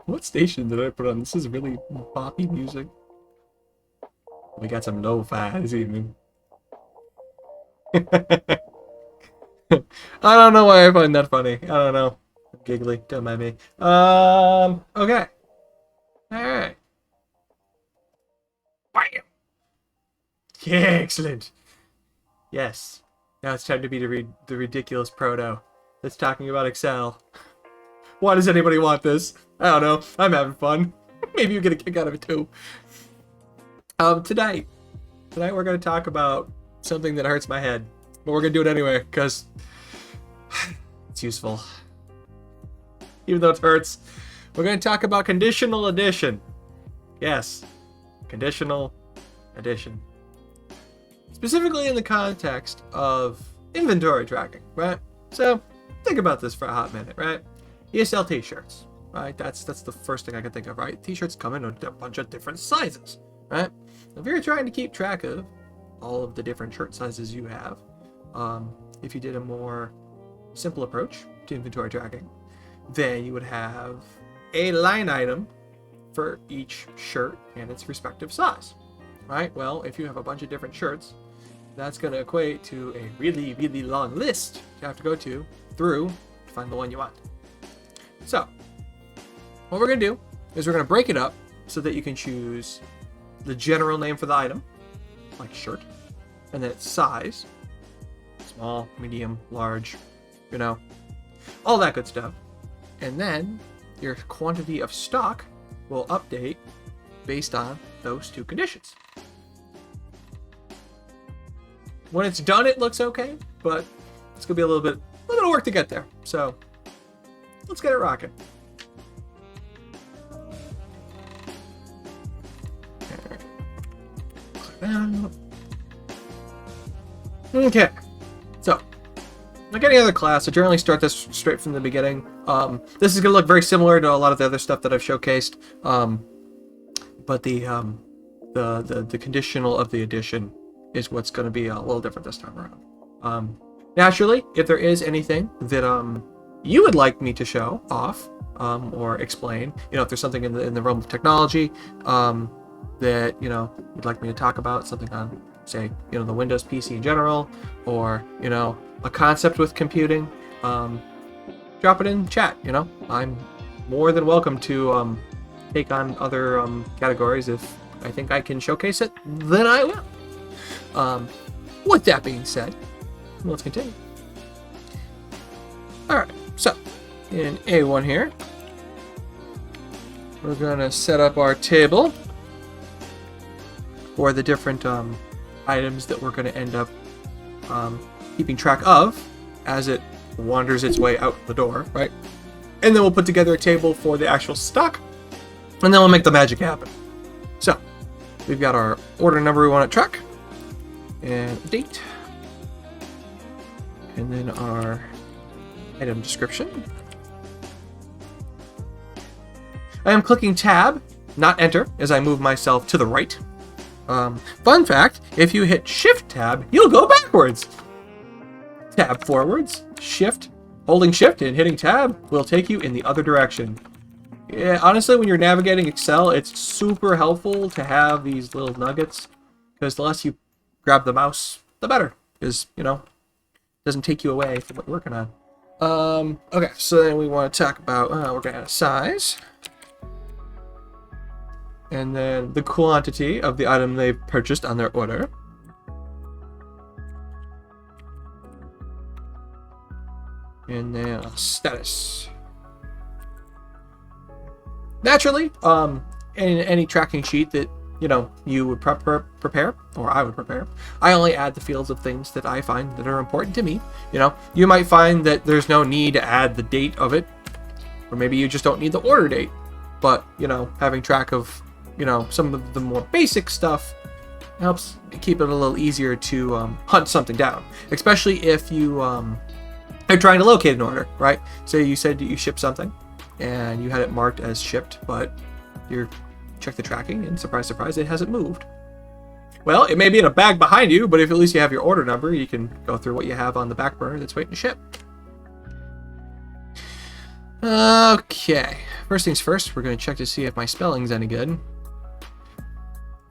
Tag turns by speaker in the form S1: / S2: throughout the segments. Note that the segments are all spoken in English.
S1: What station did I put on? This is really poppy music. We got some lo-fi this evening. I don't know why I find that funny. I don't know. I'm giggly. Don't mind me. Okay. Alright. Bam! Yeah, excellent. Yes. Now it's time to be the ridiculous proto that's talking about Excel. Why does anybody want this? I don't know. I'm having fun. Maybe you get a kick out of it too. Tonight we're going to talk about something that hurts my head, but we're going to do it anyway because it's useful. Even though it hurts, we're going to talk about conditional addition. Yes, conditional addition. Specifically in the context of inventory tracking, right? So think about this for a hot minute, right? You sell t-shirts, right? That's the first thing I can think of, right? T-shirts come in a bunch of different sizes, right? If you're trying to keep track of all of the different shirt sizes you have, if you did a more simple approach to inventory tracking, then you would have a line item for each shirt and its respective size, right? Well, if you have a bunch of different shirts, that's going to equate to a really, really long list you have to go through to find the one you want. So, what we're going to do is we're going to break it up so that you can choose the general name for the item, like shirt, and then its size, small, medium, large, you know, all that good stuff. And then your quantity of stock will update based on those two conditions. When it's done, it looks okay, but it's gonna be a little bit of work to get there. So let's get it rocking. Okay, so like any other class, I generally start this straight from the beginning. This is gonna look very similar to a lot of the other stuff that I've showcased, but the conditional of the addition is what's going to be a little different this time around. Naturally, if there is anything that you would like me to show off or explain, if there's something in the realm of technology that you'd like me to talk about, something on, say, the Windows PC in general, or a concept with computing, drop it in chat. I'm more than welcome to take on other categories. If I think I can showcase it, then I will. With that being said, let's continue. Alright, so in A1 here, we're going to set up our table for the different items that we're going to end up keeping track of as it wanders its way out the door, right? And then we'll put together a table for the actual stock, and then we'll make the magic happen. So, we've got our order number we want to track, and date, and then our item description. I am clicking tab, not enter, as I move myself to the right. Fun fact, if you hit shift tab, you'll go backwards. Tab forwards, shift, holding shift and hitting tab will take you in the other direction. Yeah, honestly, when you're navigating Excel, it's super helpful to have these little nuggets, because the less you grab the mouse, the better, because it doesn't take you away from what you're working on. Okay, so then we want to talk about we're gonna add a size, and then the quantity of the item they've purchased on their order, and then a status. Naturally, in any tracking sheet that you would prepare, or I would prepare, I only add the fields of things that I find that are important to me. You might find that there's no need to add the date of it, or maybe you just don't need the order date. But, having track of, some of the more basic stuff helps keep it a little easier to hunt something down, especially if you are trying to locate an order, right? Say you said that you shipped something, and you had it marked as shipped, but you check the tracking, and surprise, surprise, it hasn't moved. Well, it may be in a bag behind you, but if at least you have your order number, you can go through what you have on the back burner that's waiting to ship. Okay, first things first, we're going to check to see if my spelling's any good.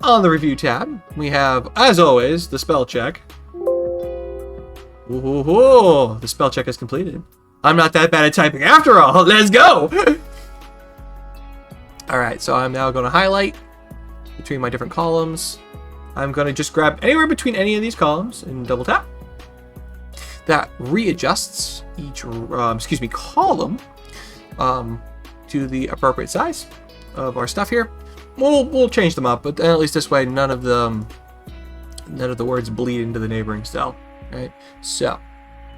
S1: On the review tab, we have, as always, the spell check. Ooh, the spell check is completed. I'm not that bad at typing after all. Let's go! Alright, so I'm now going to highlight between my different columns. I'm going to just grab anywhere between any of these columns and double tap. That readjusts each column to the appropriate size of our stuff here. We'll change them up, but at least this way none of the words bleed into the neighboring cell. Right? So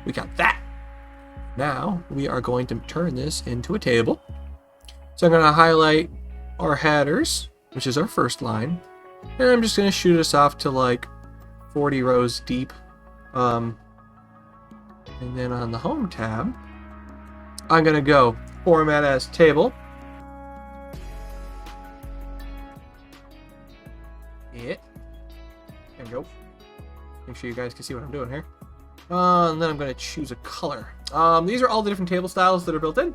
S1: we got that. Now we are going to turn this into a table. So I'm going to highlight our headers, which is our first line, and I'm just going to shoot us off to like 40 rows deep. And then on the home tab, I'm going to go format as table. There we go. Make sure you guys can see what I'm doing here. And then I'm going to choose a color. These are all the different table styles that are built in.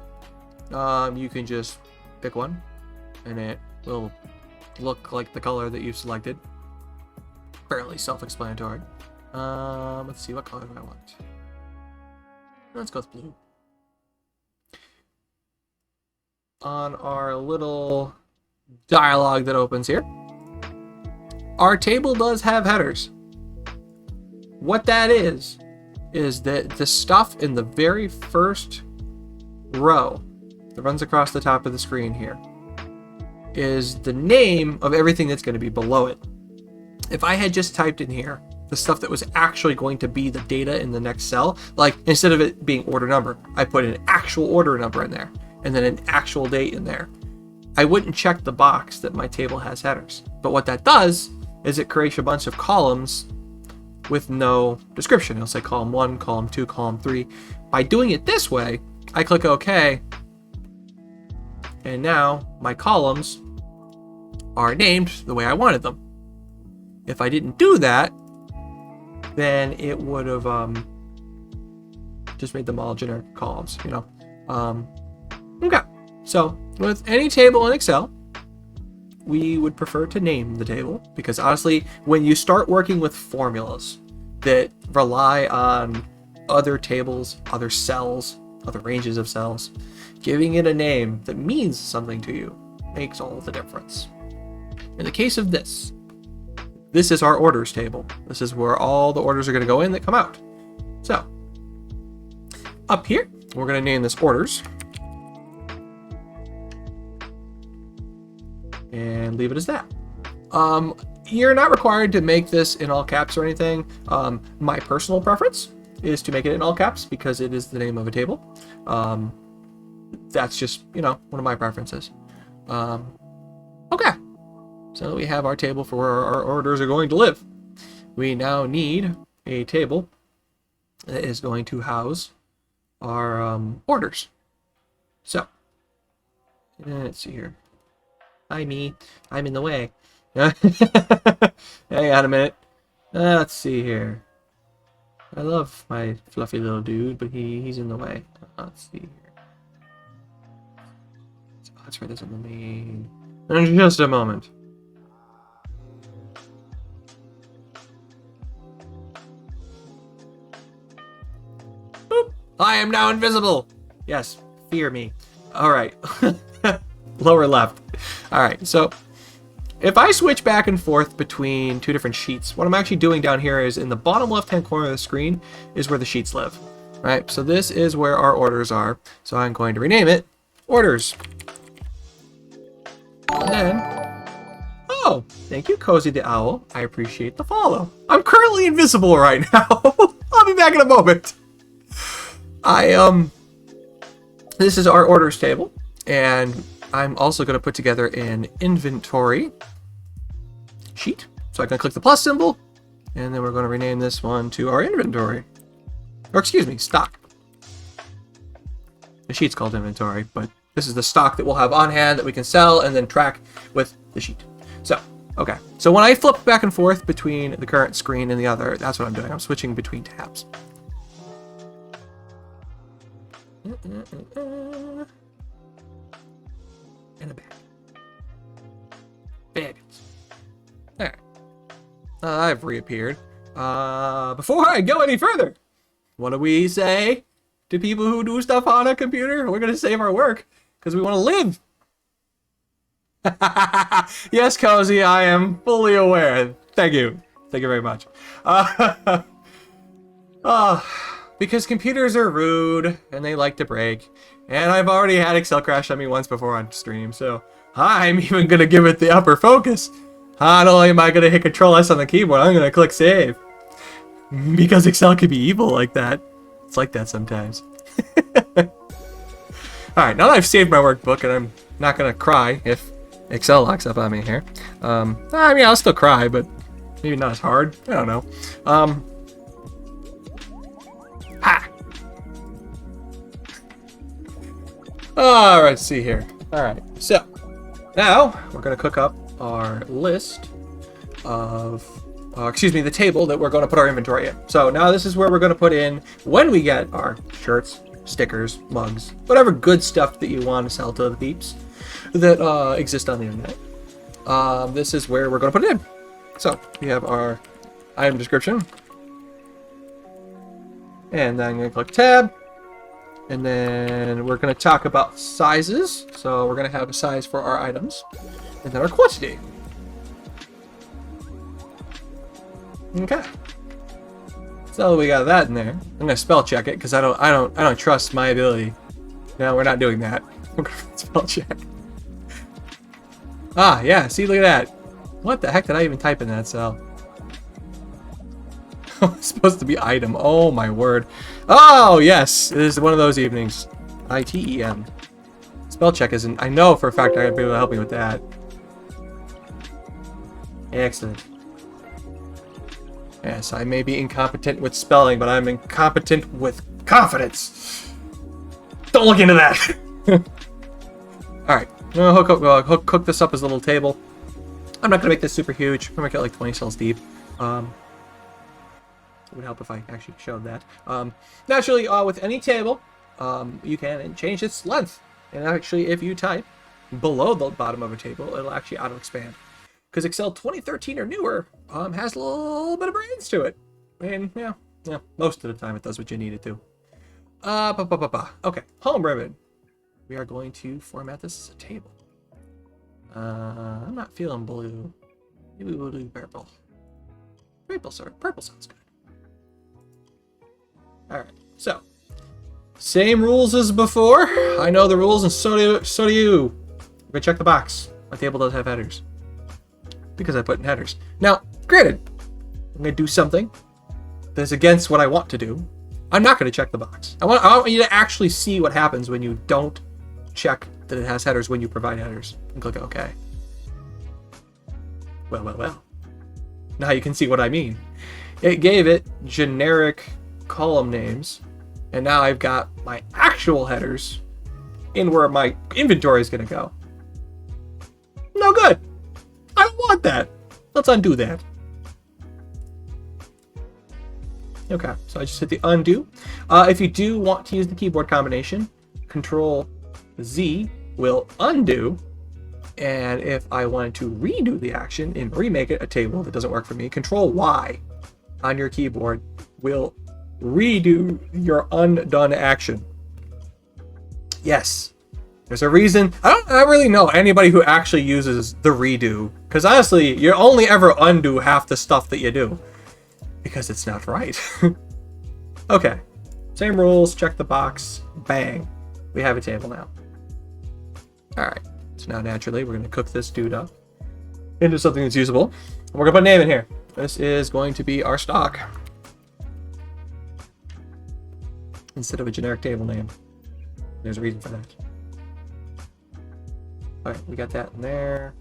S1: You can just pick one, and it will look like the color that you've selected. Fairly self-explanatory. Let's see, what color do I want? Let's go with blue. On our little dialogue that opens here, our table does have headers. What that is that the stuff in the very first row that runs across the top of the screen here is the name of everything that's going to be below it. If I had just typed in here the stuff that was actually going to be the data in the next cell, like instead of it being order number, I put an actual order number in there and then an actual date in there, I wouldn't check the box that my table has headers. But what that does is it creates a bunch of columns with no description. It'll say column 1, column 2, column 3. By doing it this way, I click OK, and now my columns are named the way I wanted them. If I didn't do that, then it would have just made them all generic columns, you know. Okay, so with any table in Excel, we would prefer to name the table, because honestly, when you start working with formulas that rely on other tables, other cells, other ranges of cells, giving it a name that means something to you makes all the difference. In the case of this is our orders table. This is where all the orders are going to go in that come out. So up here, we're going to name this orders and leave it as that. You're not required to make this in all caps or anything. My personal preference is to make it in all caps because it is the name of a table. That's just, you know, one of my preferences. Okay, so we have our table for where our orders are going to live. We now need a table that is going to house our orders. So, let's see here. Hi, me. I'm in the way. Hang on a minute. Let's see here. I love my fluffy little dude, but he's in the way. Let's see here. So let's write this on the main. In just a moment. Boop. I am now invisible. Yes, fear me. All right. Lower left. All right, so if I switch back and forth between two different sheets, what I'm actually doing down here is in the bottom left-hand corner of the screen is where the sheets live, right? So this is where our orders are. So I'm going to rename it orders. And then, oh, thank you, Cozy the Owl. I appreciate the follow. I'm currently invisible right now. I'll be back in a moment. This is our orders table, and I'm also going to put together an inventory sheet. So I can click the plus symbol, and then we're going to rename this one to our inventory. Or excuse me, stock. The sheet's called inventory, but this is the stock that we'll have on hand that we can sell and then track with the sheet. So, okay. So when I flip back and forth between the current screen and the other, that's what I'm doing. I'm switching between tabs. and a bag. Fabulous. Alright. I've reappeared. Before I go any further, what do we say to people who do stuff on a computer? We're going to save our work because we want to live. Yes, Cozy, I am fully aware. Thank you. Thank you very much. Because computers are rude and they like to break. And I've already had Excel crash on me once before on stream, so I'm even going to give it the upper focus. Not only am I going to hit Control S on the keyboard, I'm going to click save. Because Excel can be evil like that. It's like that sometimes. Alright, now that I've saved my workbook and I'm not going to cry if Excel locks up on me here. I mean, I'll still cry, but maybe not as hard. I don't know. Alright, let's see here. Alright, so now we're going to cook up our list of, the table that we're going to put our inventory in. So now this is where we're going to put in when we get our shirts, stickers, mugs, whatever good stuff that you want to sell to the peeps that exist on the internet. This is where we're going to put it in. So we have our item description. And then I'm going to click tab. And then we're going to talk about sizes. So we're going to have a size for our items. And then our quantity. Okay. So we got that in there. I'm going to spell check it because I don't trust my ability. No, we're not doing that. We're going to spell check. Ah, yeah, see, look at that. What the heck did I even type in that cell? It's supposed to be item. Oh, my word. Oh, yes. It is one of those evenings. ITEM. Spell check isn't... I know for a fact I'm going to be able to help me with that. Excellent. Yes, I may be incompetent with spelling, but I'm incompetent with confidence. Don't look into that. Alright. I'm going to cook this up as a little table. I'm not going to make this super huge. I'm going to make it like 20 cells deep. It would help if I actually showed that. Naturally, with any table, you can change its length. And actually, if you type below the bottom of a table, it'll actually auto-expand. Because Excel 2013 or newer has a little bit of brains to it. And, yeah, most of the time it does what you need it to. Okay, home ribbon. We are going to format this as a table. I'm not feeling blue. Maybe we'll do purple. Purple sounds good. Alright, so. Same rules as before. I know the rules and so do you. We're gonna check the box. My table does have headers. Because I put in headers. Now, granted, I'm gonna do something that's against what I want to do. I'm not gonna check the box. I want you to actually see what happens when you don't check that it has headers when you provide headers. And click OK. Well. Now you can see what I mean. It gave it generic column names, and now I've got my actual headers in where my inventory is going to go. No good. I don't want that. Let's undo that. Okay, so I just hit the undo. If you do want to use the keyboard combination, Control Z will undo. And if I wanted to redo the action and remake it a table that doesn't work for me, Control Y on your keyboard will redo your undone action. Yes. There's a reason. I don't really know anybody who actually uses the redo. Because honestly, you only ever undo half the stuff that you do. Because it's not right. Okay. Same rules. Check the box. Bang. We have a table now. Alright. So now naturally we're going to cook this dude up into something that's usable. And we're going to put a name in here. This is going to be our stock. Instead of a generic table name. There's a reason for that. Alright, we got that in there.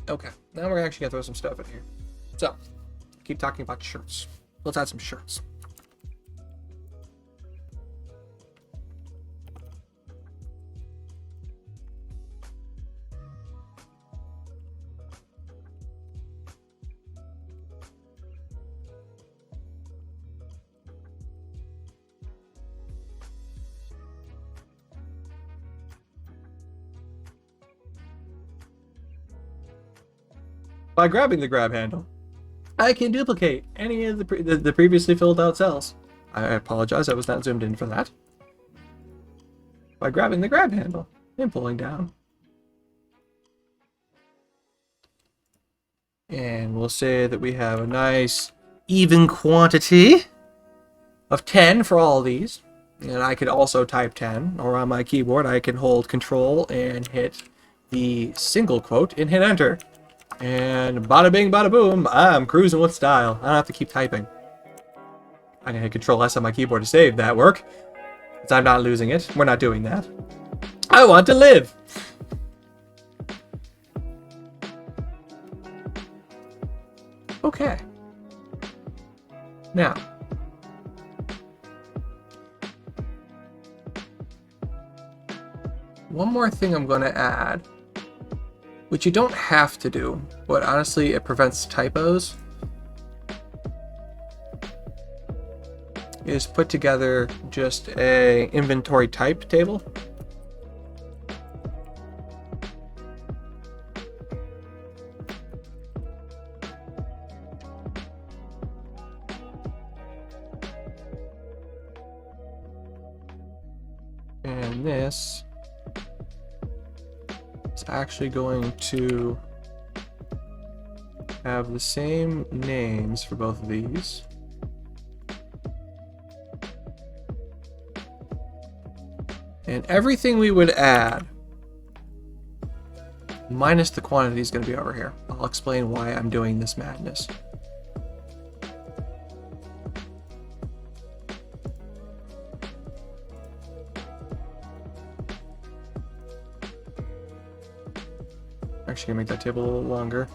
S1: Okay, now we're actually gonna throw some stuff in here. So, keep talking about shirts. Let's add some shirts. By grabbing the grab handle, I can duplicate any of the previously filled out cells. I apologize, I was not zoomed in for that. By grabbing the grab handle and pulling down. And we'll say that we have a nice even quantity of 10 for all of these. And I could also type 10, or on my keyboard I can hold Control and hit the single quote and hit Enter. And bada bing, bada boom, I'm cruising with style. I don't have to keep typing. I can hit Control S on my keyboard to save that work, because I'm not losing it. We're not doing that. I want to live! Okay. Now, one more thing I'm going to add, which you don't have to do, but honestly it prevents typos, is put together just a inventory type table. And this is actually going to have the same names for both of these. And everything we would add, minus the quantity, is going to be over here. I'll explain why I'm doing this madness. Actually, gonna make that table a little longer.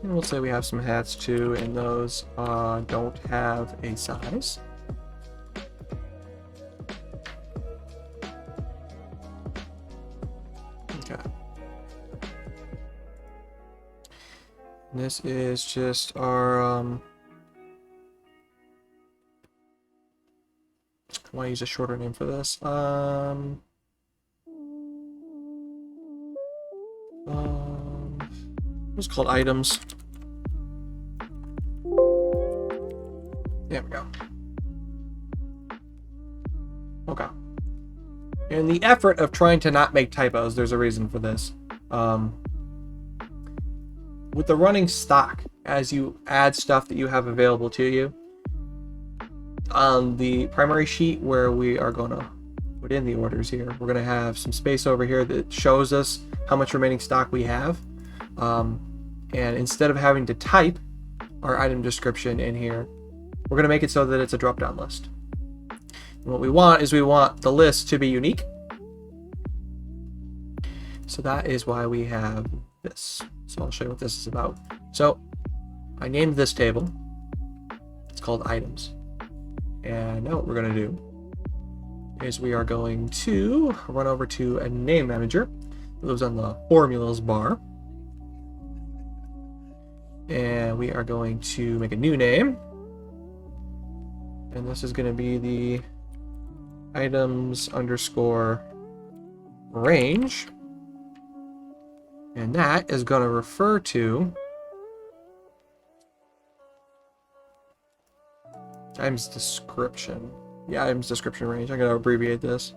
S1: And we'll say we have some hats too, and those don't have a size. Okay. This is just our, I want to use a shorter name for this. What's called items. There we go. Okay. In the effort of trying to not make typos, there's a reason for this. With the running stock, as you add stuff that you have available to you, on the primary sheet where we are going to put in the orders here, we're going to have some space over here that shows us how much remaining stock we have. And instead of having to type our item description in here, we're going to make it so that it's a drop-down list. And what we want is we want the list to be unique. So that is why we have this. So I'll show you what this is about. So I named this table. It's called items. And now what we're going to do is we are going to run over to a name manager. It lives on the formulas bar. And we are going to make a new name. And this is going to be the items underscore range. And that is going to refer to items description. Yeah, items description range. I'm going to abbreviate this.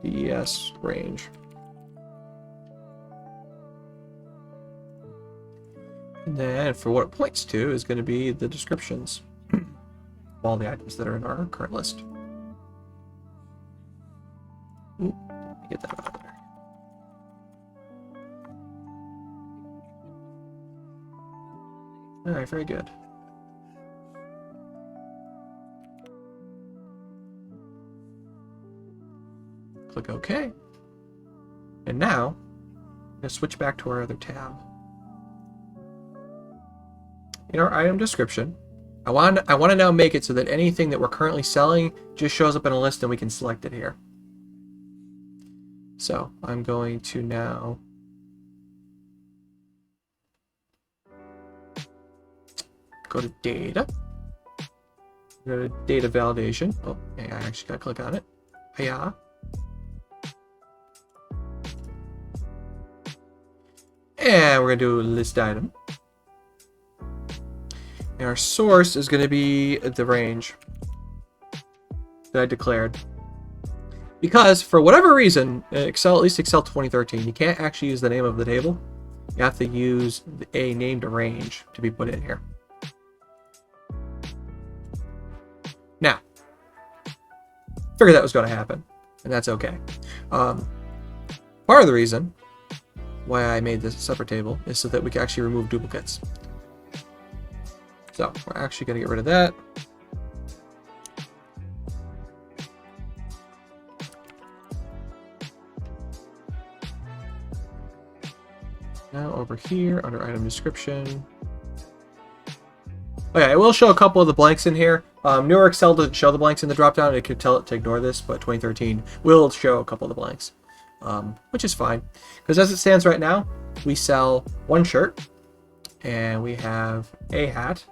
S1: DES range. And then for what it points to is going to be the descriptions of all the items that are in our current list. Ooh, get that out of there. Alright, very good. Click OK. And now, I'm going to switch back to our other tab. In our item description, I want to now make it so that anything that we're currently selling just shows up in a list and we can select it here. So I'm going to now go to data, Go to data validation. Oh, I actually got to click on it. Yeah. And we're going to do a list item. And our source is going to be the range that I declared. Because for whatever reason, Excel, at least Excel 2013, you can't actually use the name of the table. You have to use a named range to be put in here. Now, figured that was going to happen, and that's okay. Part of the reason why I made this separate table is so that we can actually remove duplicates. So we're actually going to get rid of that. Now over here under item description. Okay, I will show a couple of the blanks in here. Newer Excel doesn't show the blanks in the dropdown. It could tell it to ignore this, but 2013 will show a couple of the blanks, which is fine. Because as it stands right now, we sell one shirt, and we have a hat,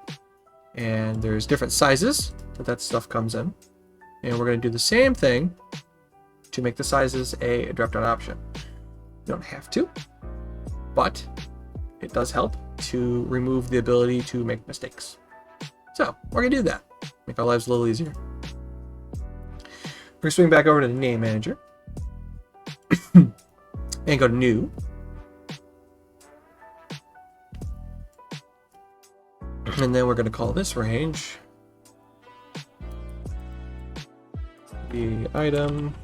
S1: and there's different sizes that stuff comes in. And we're going to do the same thing to make the sizes a drop-down option. You don't have to, but it does help to remove the ability to make mistakes. So we're going to do that. Make our lives a little easier. We're going to swing back over to the name manager and go to new. And then we're going to call this range the item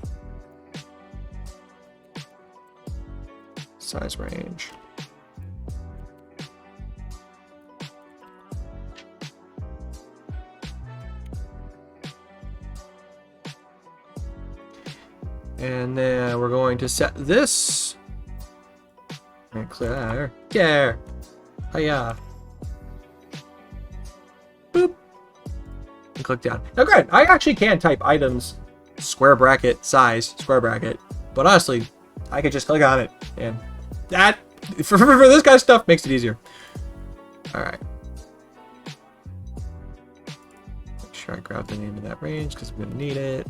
S1: size range. And then we're going to set this. And clear that. There. Hiya. Boop. And click down. Now, granted, I actually can type items square bracket size square bracket, but honestly, I could just click on it, and that for this kind of stuff makes it easier. All right. Make sure I grab the name of that range because I'm going to need it.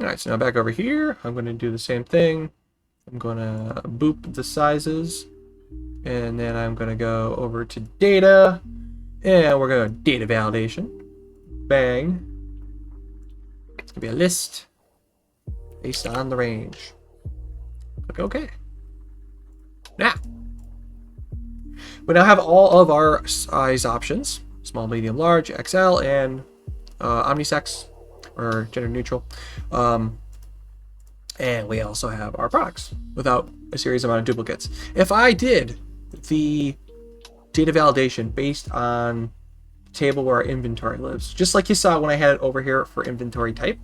S1: All right, so now back over here, I'm going to do the same thing. I'm going to boop the sizes, and then I'm going to go over to data, and we're going to data validation. Bang. It's going to be a list based on the range. Click OK. Now, we now have all of our size options: small, medium, large, XL, and omnisex, or gender neutral. And we also have our products without a serious amount of duplicates. If I did the data validation based on the table where our inventory lives, just like you saw when I had it over here for inventory type,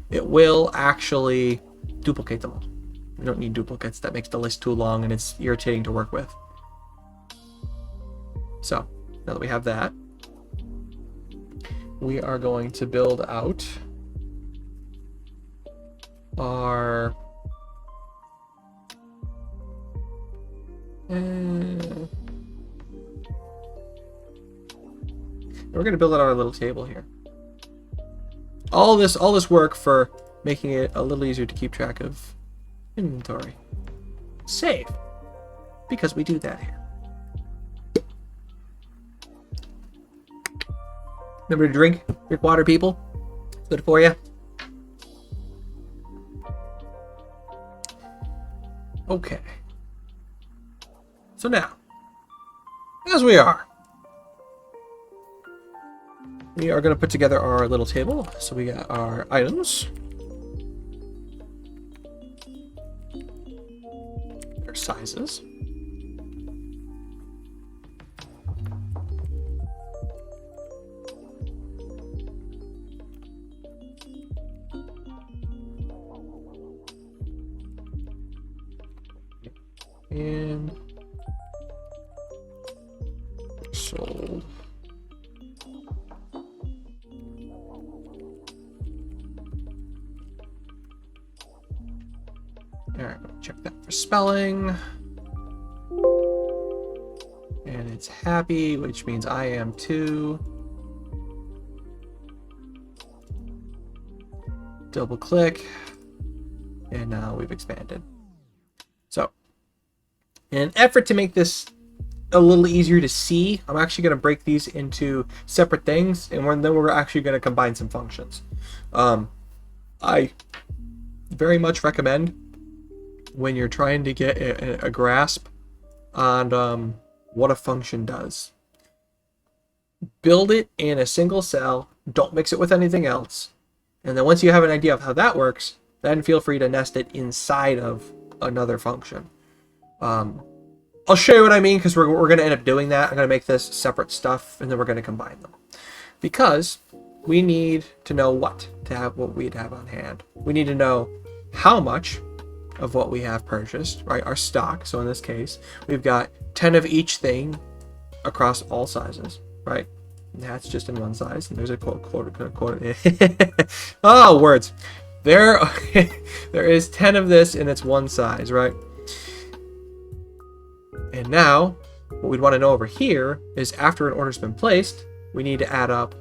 S1: it will actually duplicate them all. We don't need duplicates. That makes the list too long and it's irritating to work with. So now that we have that, we are going to build out our we're going to build out our little table here. All this work for making it a little easier to keep track of inventory. Save, because we do that here. Remember to drink water, people. It's good for you. Okay. So now, as we are going to put together our little table. So we got our items, their sizes, and sold. All right, check that for spelling. and it's happy, which means I am too. Double click, and now we've expanded. So, in an effort to make this a little easier to see, I'm actually going to break these into separate things, and then we're actually going to combine some functions. I very much recommend, when you're trying to get a grasp on what a function does, build it in a single cell, don't mix it with anything else, and then once you have an idea of how that works, then feel free to nest it inside of another function. I'll show you what I mean, because we're going to end up doing that. I'm going to make this separate stuff, and then we're going to combine them. Because we need to know what we'd have on hand. We need to know how much of what we have purchased, right? Our stock. So in this case, we've got 10 of each thing across all sizes, right? And that's just in one size. And there's a quote. Oh, words. There is 10 of this, and it's one size, right? And now, what we'd want to know over here is, after an order's been placed, we need to add up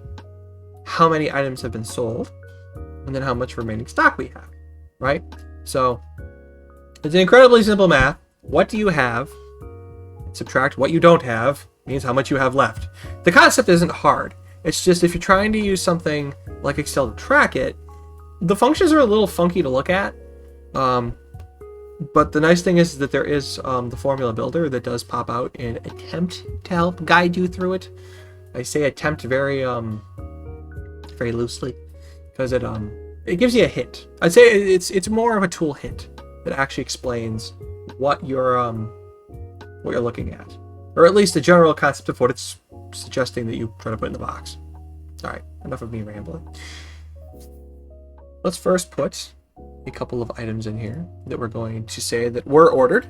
S1: how many items have been sold, and then how much remaining stock we have, right? So, it's an incredibly simple math. What do you have? Subtract what you don't have means how much you have left. The concept isn't hard. It's just, if you're trying to use something like Excel to track it, the functions are a little funky to look at. But the nice thing is that there is the formula builder that does pop out and attempt to help guide you through it. I say attempt very very loosely, because it gives you a hint. I'd say it's more of a tool hint that actually explains what you're looking at, or at least the general concept of what it's suggesting that you try to put in the box. All right, enough of me rambling. Let's first put a couple of items in here that we're going to say that were ordered,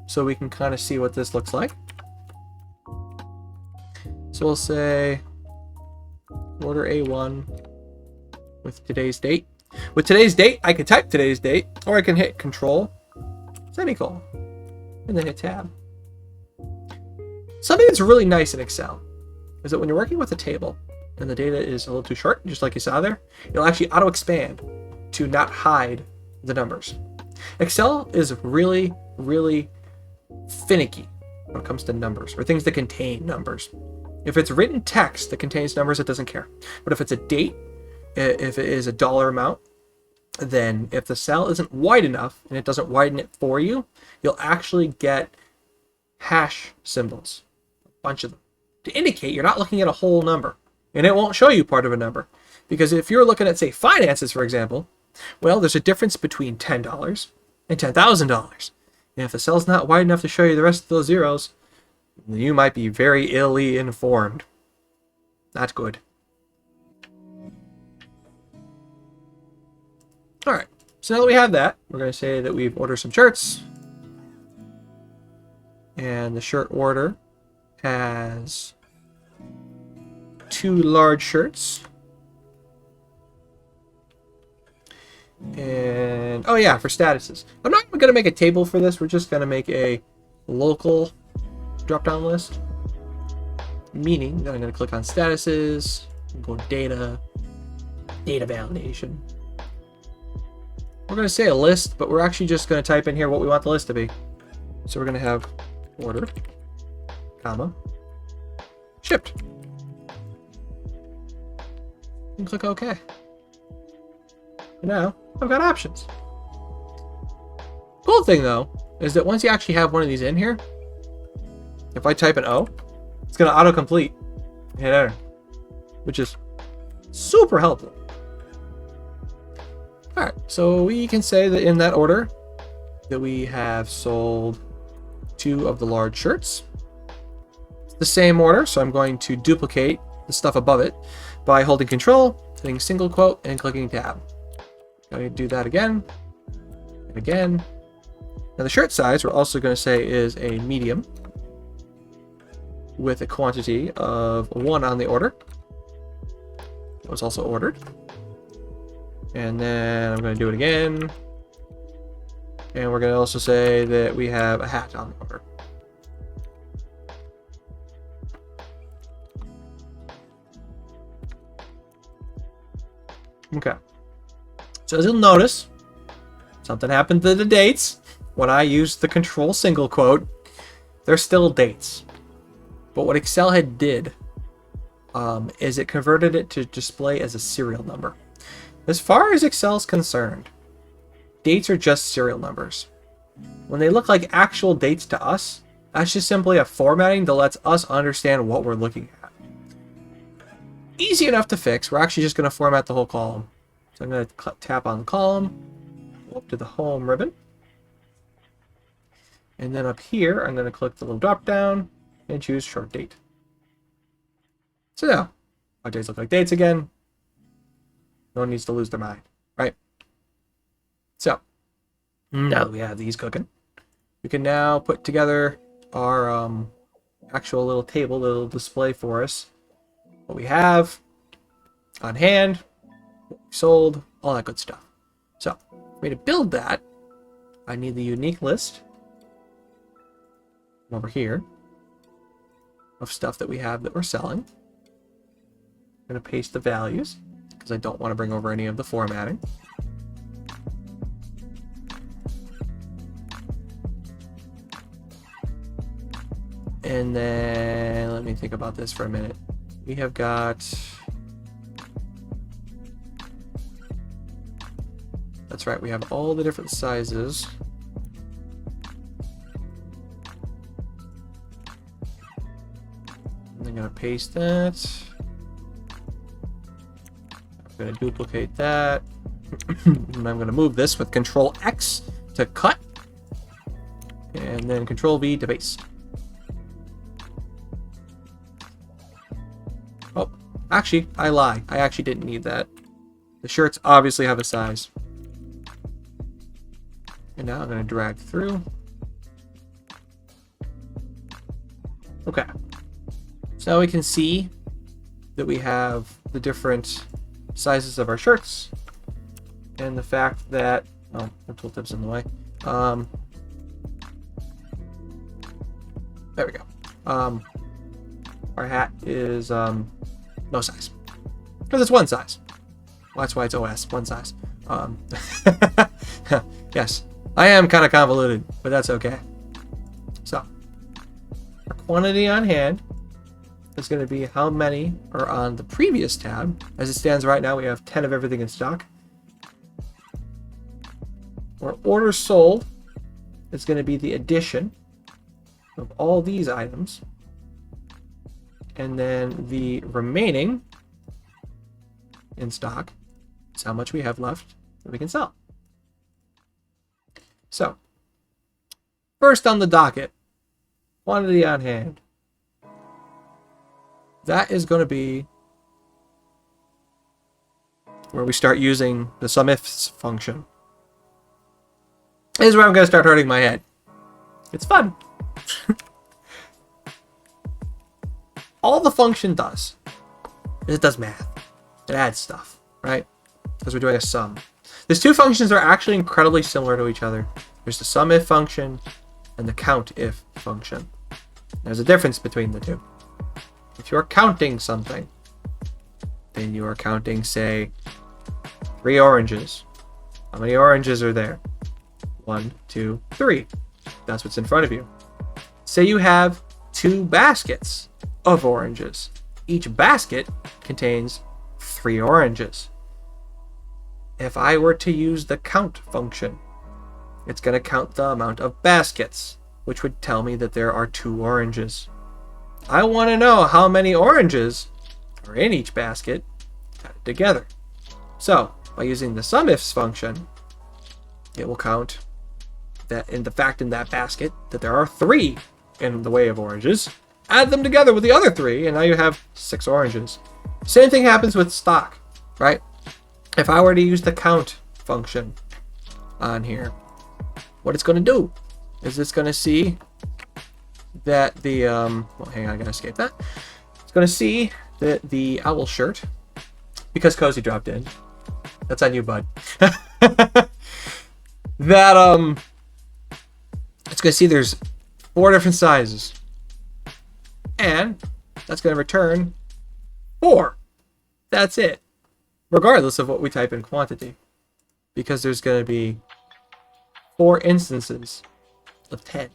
S1: so we can kind of see what this looks like. So we'll say order A1 with today's date. With today's date, I can type today's date, or I can hit Control, semicolon, and then hit Tab. Something that's really nice in Excel is that when you're working with a table and the data is a little too short, just like you saw there, it'll actually auto-expand to not hide the numbers. Excel is really, really finicky when it comes to numbers, or things that contain numbers. If it's written text that contains numbers, it doesn't care. But if it's a date, if it is a dollar amount, then if the cell isn't wide enough and it doesn't widen it for you, you'll actually get hash symbols, a bunch of them, to indicate you're not looking at a whole number. And it won't show you part of a number. Because if you're looking at, say, finances, for example, well, there's a difference between $10 and $10,000. And if the cell's not wide enough to show you the rest of those zeros, you might be very illy informed. Not good. All right, so now that we have that, we're going to say that we've ordered some shirts. And the shirt order has 2 large shirts. And, oh yeah, for statuses. I'm not going to make a table for this. We're just going to make a local drop-down list. Meaning that I'm going to click on statuses, go data, data validation. We're going to say a list, but we're actually just going to type in here what we want the list to be. So we're going to have ordered, comma, shipped. And click OK. And now I've got options. Cool thing though is that once you actually have one of these in here, if I type an O, it's going to autocomplete and hit enter, which is super helpful. All right, so we can say that in that order that we have sold 2 of the large shirts. It's the same order, so I'm going to duplicate the stuff above it by holding Control, hitting single quote, and clicking Tab. Going to do that again and again. Now the shirt size we're also going to say is a medium with a quantity of 1 on the order. That was also ordered. And then I'm going to do it again. And we're going to also say that we have a hat on the order. Okay. So as you'll notice, something happened to the dates. When I used the control single quote, they're still dates. But what Excel had did is it converted it to display as a serial number. As far as Excel's concerned, dates are just serial numbers. When they look like actual dates to us, that's just simply a formatting that lets us understand what we're looking at. Easy enough to fix. We're actually just going to format the whole column. So I'm going to tap on the column, go up to the home ribbon, and then up here I'm going to click the little drop down and choose short date. So now our dates look like dates again. No one needs to lose their mind, right? So now that we have these cooking, we can now put together our actual little table that will display for us what we have on hand, what we sold, all that good stuff. So for me to build that, I need the unique list over here of stuff that we have that we're selling. I'm going to paste the values because I don't want to bring over any of the formatting. And then let me think about this for a minute. We have got, that's right, we have all the different sizes. I'm going to paste that. I'm going to duplicate that. And I'm going to move this with Control X to cut. And then Control V to paste. Oh, actually, I lie. I actually didn't need that. The shirts obviously have a size. And now I'm going to drag through. Okay. So now we can see that we have the different sizes of our shirts. And the fact that... oh, the tooltip's in the way. There we go. Our hat is no size. Because it's one size. Well, that's why it's OS, one size. Yes, I am kind of convoluted, but that's okay. So, our quantity on hand is going to be how many are on the previous tab. As it stands right now, we have 10 of everything in stock. Our orders sold is going to be the addition of all these items. And then the remaining in stock is how much we have left that we can sell. So, first on the docket, quantity on hand. That is going to be where we start using the SUMIFS function. This is where I'm going to start hurting my head. It's fun. All the function does is it does math. It adds stuff, right? Because we're doing a sum. These two functions are actually incredibly similar to each other. There's the SUMIF function and the COUNTIF function. There's a difference between the two. If you're counting something, then you are counting, say, 3 oranges. How many oranges are there? 1, 2, 3. That's what's in front of you. Say you have 2 baskets of oranges. Each basket contains 3 oranges. If I were to use the count function, it's going to count the amount of baskets, which would tell me that there are 2 oranges. I want to know how many oranges are in each basket added together. So, by using the SUMIFS function, it will count that in that basket that there are 3 in the way of oranges. Add them together with the other 3, and now you have 6 oranges. Same thing happens with stock, right? If I were to use the count function on here, what it's going to do is it's going to see that the, well, hang on, I gotta escape that. It's going to see that the owl shirt, because Cozy dropped in, that's on you, bud. That, it's going to see there's 4 different sizes. And that's going to return 4. That's it. regardless of what we type in quantity, because there's going to be 4 instances of 10.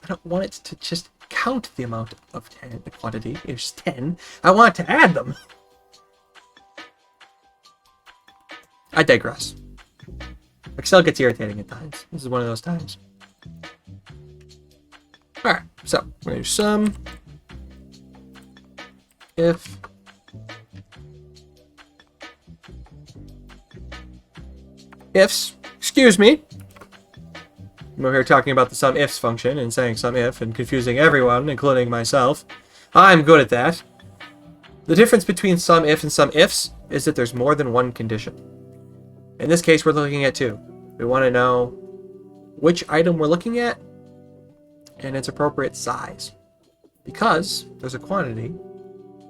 S1: I don't want it to just count the amount of 10, the quantity. It's 10. I want it to add them. I digress. Excel gets irritating at times. This is one of those times. Alright, so we're going to do sum if ifs, excuse me. I'm over here talking about the SUMIFS function and saying SUMIF and confusing everyone, including myself. I'm good at that. The difference between SUMIF and SUMIFS is that there's more than one condition. In this case, we're looking at 2. We want to know which item we're looking at and its appropriate size, because there's a quantity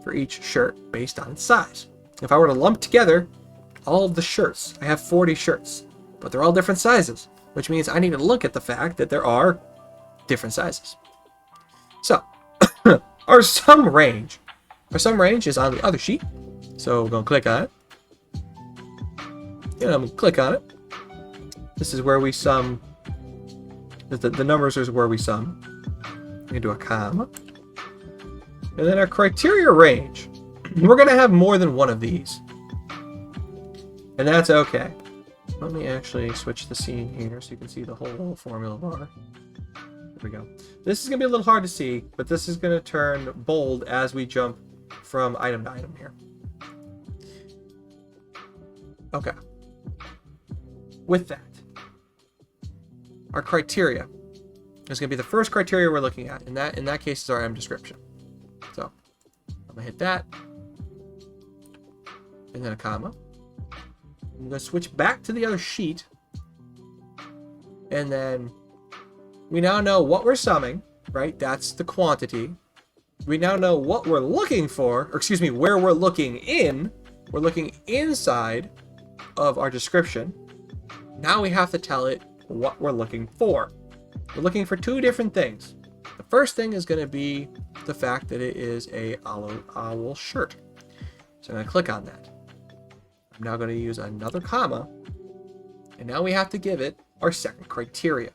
S1: for each shirt based on its size. If I were to lump together all of the shirts, I have 40 shirts, but they're all different sizes, which means I need to look at the fact that there are different sizes. So, our sum range is on the other sheet. So we're going to click on it. And I'm going to click on it. This is where we sum. The numbers is where we sum. I'm going to do a comma. And then our criteria range. We're going to have more than one of these. And that's okay. Let me actually switch the scene here so you can see the whole formula bar. There we go. This is going to be a little hard to see, but this is going to turn bold as we jump from item to item here. Okay. With that, our criteria is going to be the first criteria we're looking at. In that case is our item description. So I'm going to hit that, and then a comma. I'm going to switch back to the other sheet, and then we now know what we're summing, right? That's the quantity. We now know what we're looking for, or excuse me, where we're looking in. We're looking inside of our description. Now we have to tell it what we're looking for. We're looking for 2 different things. The first thing is going to be the fact that it is a owl shirt. So I'm going to click on that. I'm now going to use another comma, and now we have to give it our second criteria.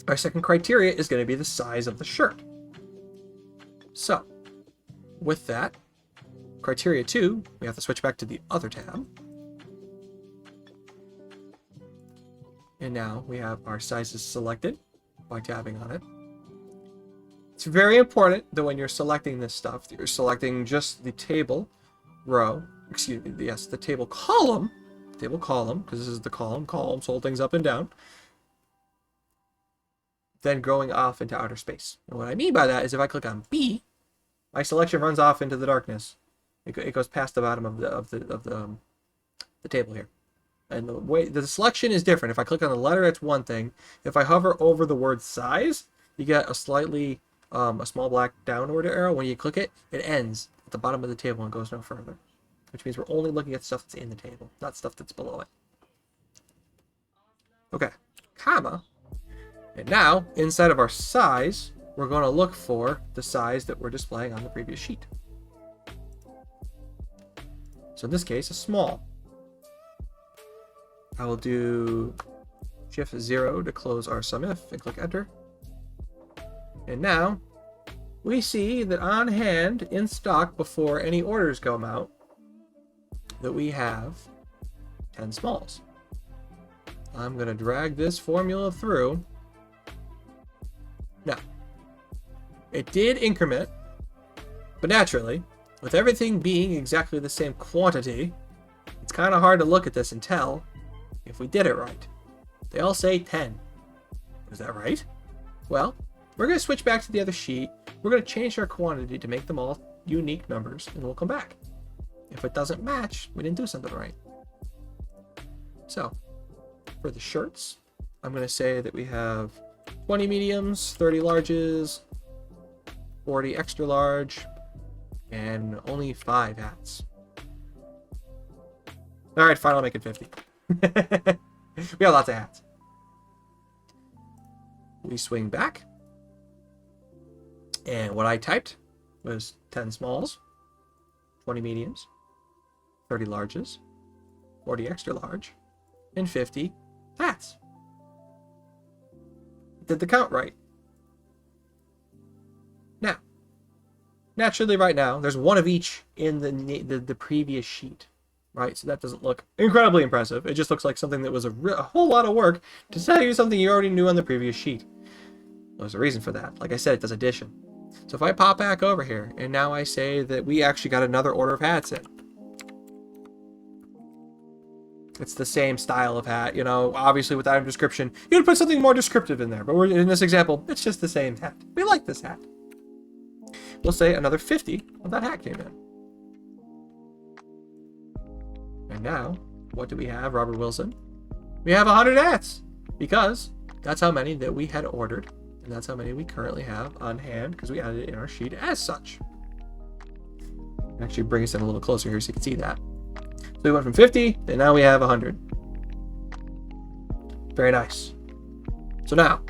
S1: Our second criteria is going to be the size of the shirt. So, with that, criteria 2, we have to switch back to the other tab. And now we have our sizes selected by tabbing on it. It's very important that when you're selecting this stuff, that you're selecting just the table row, excuse me, yes, the table column, because this is the columns hold things up and down, then going off into outer space. And what I mean by that is if I click on B, my selection runs off into the darkness. It goes past the bottom of the table here. And the way the selection is different. If I click on the letter, it's one thing. If I hover over the word size, you get a slightly a small black downward arrow. When you click it, it ends at the bottom of the table and goes no further, which means we're only looking at stuff that's in the table, not stuff that's below it. Okay, comma. And now, inside of our size, we're going to look for the size that we're displaying on the previous sheet. So in this case, a small. I will do Shift 0 to close our SUMIF and click Enter. And now, we see that on hand, in stock, before any orders come out, that we have 10 smalls. I'm going to drag this formula through. Now, it did increment, but naturally, with everything being exactly the same quantity, it's kind of hard to look at this and tell if we did it right. They all say 10. Is that right? Well, we're going to switch back to the other sheet. We're going to change our quantity to make them all unique numbers, and we'll come back. If it doesn't match, we didn't do something right. So, for the shirts, I'm going to say that we have 20 mediums, 30 larges, 40 extra large, and only 5 hats. Alright, fine, I'll make it 50. We have lots of hats. We swing back. And what I typed was 10 smalls, 20 mediums, 30 larges, 40 extra large, and 50 hats. Did the count right. Now, naturally right now, there's one of each in the previous sheet, right? So that doesn't look incredibly impressive. It just looks like something that was a whole lot of work to tell you something you already knew on the previous sheet. There's a reason for that. Like I said, it does addition. So if I pop back over here, and now I say that we actually got another order of hats in. It's the same style of hat, you know, obviously with item description, you would put something more descriptive in there, but in this example, it's just the same hat. We like this hat. We'll say another 50 of that hat came in. And now, what do we have, Robert Wilson? We have 100 hats, because that's how many that we had ordered, and that's how many we currently have on hand, because we added it in our sheet as such. Actually bring us in a little closer here so you can see that. So we went from 50, and now we have 100. Very nice. So now,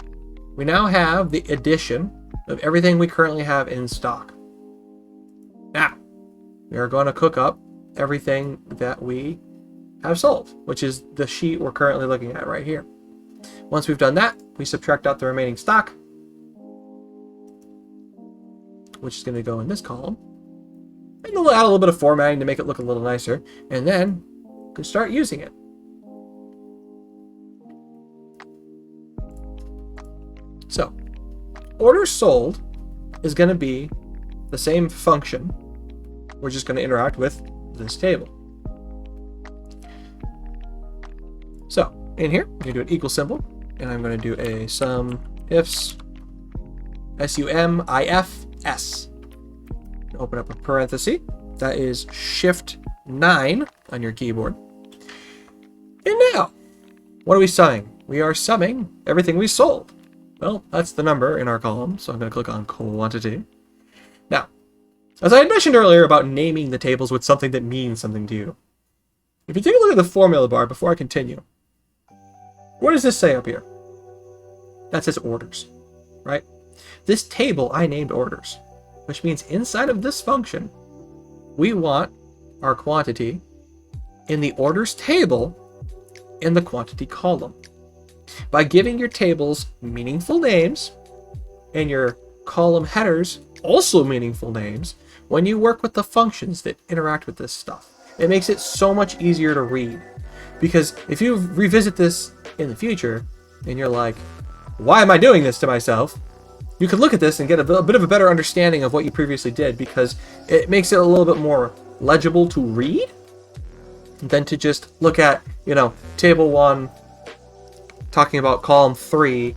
S1: we now have the addition of everything we currently have in stock. Now, we are going to cook up everything that we have sold, which is the sheet we're currently looking at right here. Once we've done that, we subtract out the remaining stock, which is going to go in this column. And we'll add a little bit of formatting to make it look a little nicer, and then we can start using it. So, order sold is going to be the same function. We're just going to interact with this table. So, in here, I'm going to do an equal symbol, and I'm going to do a SUMIFS, SUMIFS. Open up a parenthesis. That is Shift 9 on your keyboard. And now, what are we summing? We are summing everything we sold. Well, that's the number in our column, so I'm going to click on quantity. Now, as I had mentioned earlier about naming the tables with something that means something to you, if you take a look at the formula bar before I continue, what does this say up here? That says orders, right? This table I named orders, which means inside of this function, we want our quantity in the orders table in the quantity column. By giving your tables meaningful names and your column headers also meaningful names, when you work with the functions that interact with this stuff, it makes it so much easier to read. Because if you revisit this in the future and you're like, why am I doing this to myself? You can look at this and get a bit of a better understanding of what you previously did, because it makes it a little bit more legible to read than to just look at, you know, table 1 talking about column 3.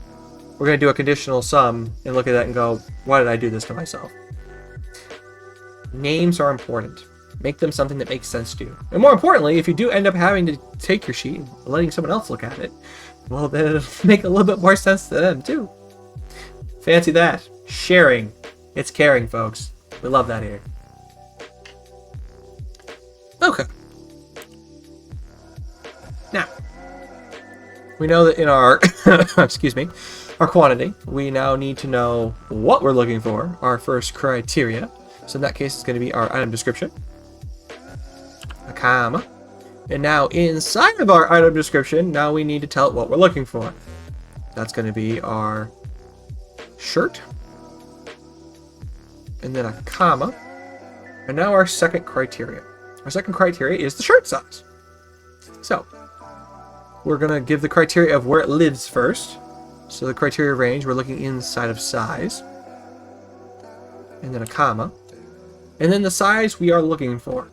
S1: We're going to do a conditional sum and look at that and go, why did I do this to myself? Names are important. Make them something that makes sense to you. And more importantly, if you do end up having to take your sheet and letting someone else look at it, well, then it'll make a little bit more sense to them too. Fancy that. Sharing. It's caring, folks. We love that here. Okay. Now, we know that in our, excuse me, our quantity, we now need to know what we're looking for, our first criteria. So in that case, it's going to be our item description, a comma. And now inside of our item description, now we need to tell it what we're looking for. That's going to be our shirt, and then a comma, and now our second criteria. Our second criteria is the shirt size. So we're going to give the criteria of where it lives first. So the criteria range, we're looking inside of size, and then a comma, and then the size we are looking for.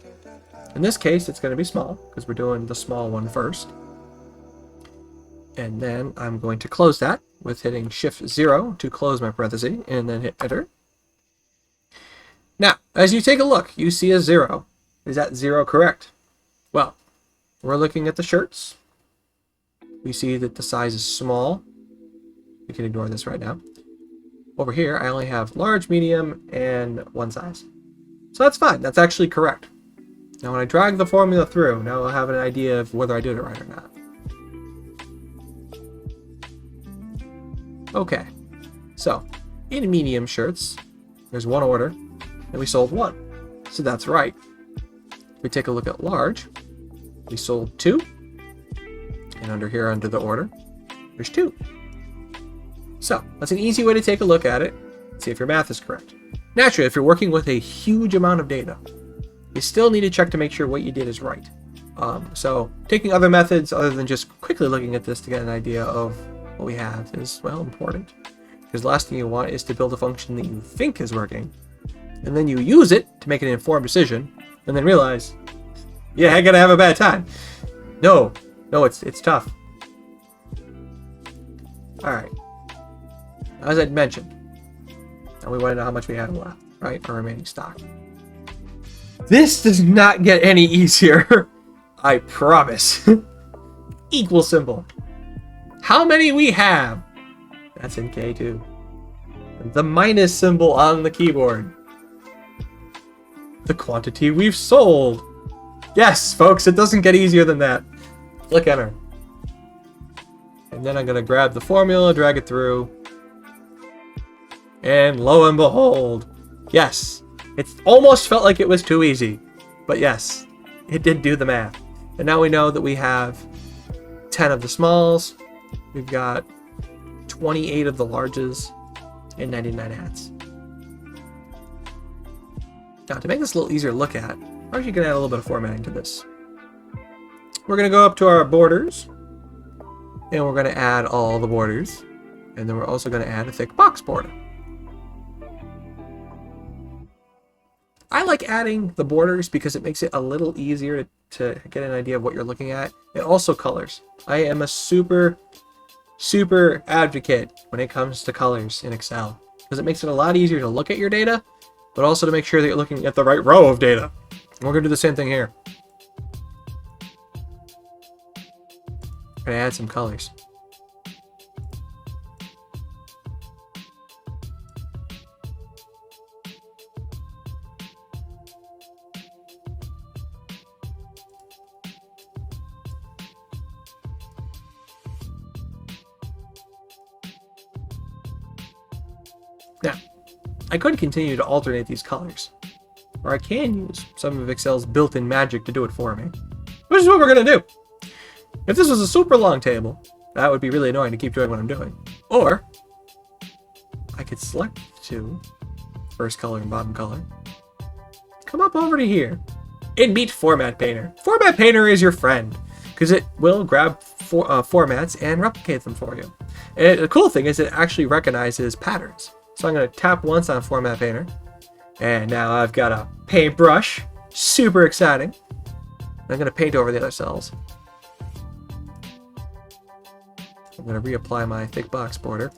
S1: In this case, it's going to be small, because we're doing the small one first. And then I'm going to close that with hitting Shift 0 to close my parenthesis, and then hit Enter. Now, as you take a look, you see a 0. Is that 0 correct? Well, we're looking at the shirts. We see that the size is small. We can ignore this right now. Over here, I only have large, medium, and one size. So that's fine. That's actually correct. Now, when I drag the formula through, now I'll have an idea of whether I did it right or not. Okay, so in medium shirts, there's one order, and we sold one. So that's right. If we take a look at large, we sold 2. And under here, under the order, there's 2. So that's an easy way to take a look at it, see if your math is correct. Naturally, if you're working with a huge amount of data, you still need to check to make sure what you did is right. So taking other methods other than just quickly looking at this to get an idea of what we have is, well, important. Because the last thing you want is to build a function that you think is working, and then you use it to make an informed decision, and then realize, yeah, I'm gonna have a bad time. No, it's tough. All right. As I'd mentioned, now we want to know how much we have left, right? Our remaining stock. This does not get any easier. I promise. Equal symbol. How many we have? That's in K2. The minus symbol on the keyboard. The quantity we've sold. Yes, folks, it doesn't get easier than that. Click enter. And then I'm going to grab the formula, drag it through. And lo and behold, yes, it almost felt like it was too easy. But yes, it did do the math. And now we know that we have 10 of the smalls. We've got 28 of the larges and 99 hats. Now, to make this a little easier to look at, we're actually going to add a little bit of formatting to this. We're going to go up to our borders, and we're going to add all the borders. And then we're also going to add a thick box border. I like adding the borders because it makes it a little easier to get an idea of what you're looking at. And also colors. I am a super advocate when it comes to colors in Excel, because it makes it a lot easier to look at your data, but also to make sure that you're looking at the right row of data. And we're going to do the same thing here. I'm going to add some colors. Now, I could continue to alternate these colors, or I can use some of Excel's built-in magic to do it for me, which is what we're going to do. If this was a super long table, that would be really annoying to keep doing what I'm doing. Or, I could select 2, first color and bottom color, come up over to here, and meet Format Painter. Format Painter is your friend, because it will grab formats and replicate them for you. And the cool thing is it actually recognizes patterns. So I'm going to tap once on Format Painter, and now I've got a paintbrush. Super exciting. I'm going to paint over the other cells. I'm going to reapply my thick box border.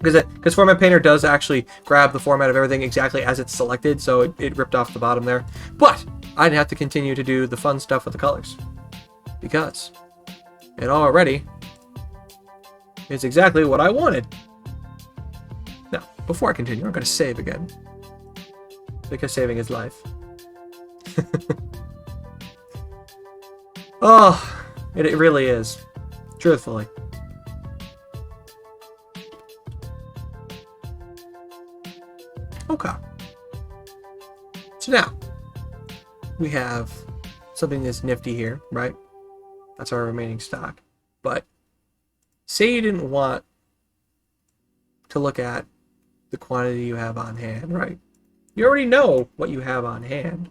S1: Because Format Painter does actually grab the format of everything exactly as it's selected, so it ripped off the bottom there. But I'd have to continue to do the fun stuff with the colors, because it already is exactly what I wanted. Now, before I continue, I'm going to save again, because saving is life. Oh, it really is. Truthfully. Okay. So now, we have something that's nifty here, right? That's our remaining stock. But say you didn't want to look at the quantity you have on hand, right? You already know what you have on hand.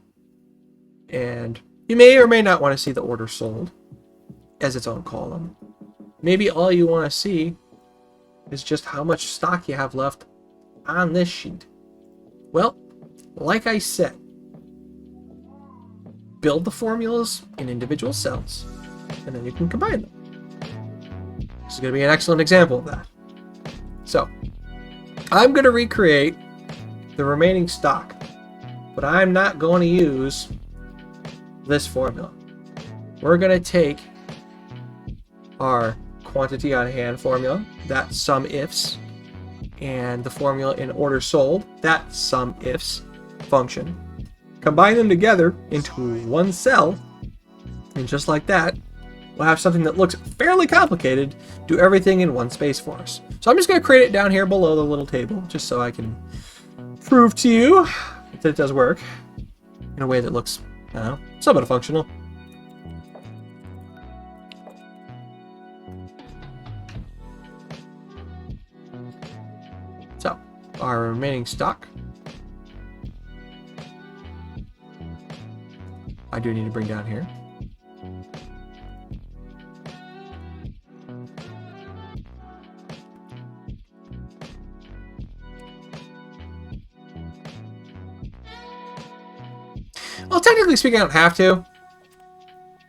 S1: And you may or may not want to see the order sold as its own column. Maybe all you want to see is just how much stock you have left on this sheet. Well, like I said, build the formulas in individual cells, and then you can combine them. This is going to be an excellent example of that. So, I'm going to recreate the remaining stock, but I'm not going to use this formula. We're going to take our quantity on hand formula, that SUMIFS, and the formula in order sold, that SUMIFS function, combine them together into one cell, and just like that, we'll have something that looks fairly complicated do everything in one space for us. So I'm just going to create it down here below the little table, just so I can prove to you that it does work in a way that looks, I don't know, somewhat functional. remaining stock. I do need to bring down here. Well, technically speaking, I don't have to.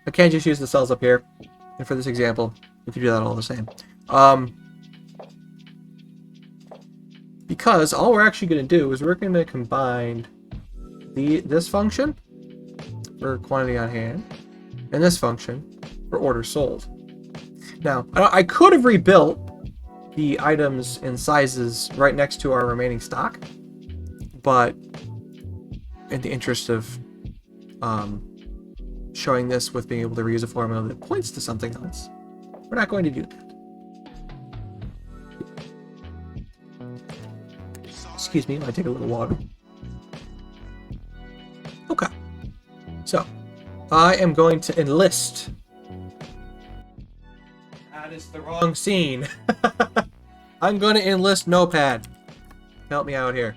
S1: I can just use the cells up here. And for this example, we could do that all the same. Because all we're actually going to do is we're going to combine this function for quantity on hand and this function for orders sold. Now, I could have rebuilt the items and sizes right next to our remaining stock, but in the interest of showing this with being able to reuse a formula that points to something else, we're not going to do that. Excuse me, I take a little water. Okay. So, I am going to enlist. That is the wrong scene. I'm going to enlist Notepad. Help me out here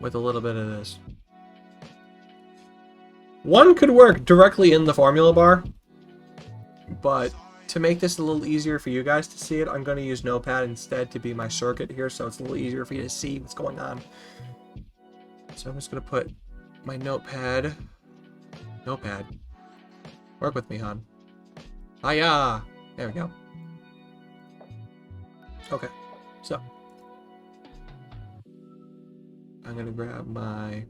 S1: with a little bit of this. One could work directly in the formula bar, but to make this a little easier for you guys to see it, I'm going to use Notepad instead to be my circuit here, so it's a little easier for you to see what's going on. So I'm just going to put my Notepad. Work with me, hon. Hiya! There we go. Okay, so I'm going to grab my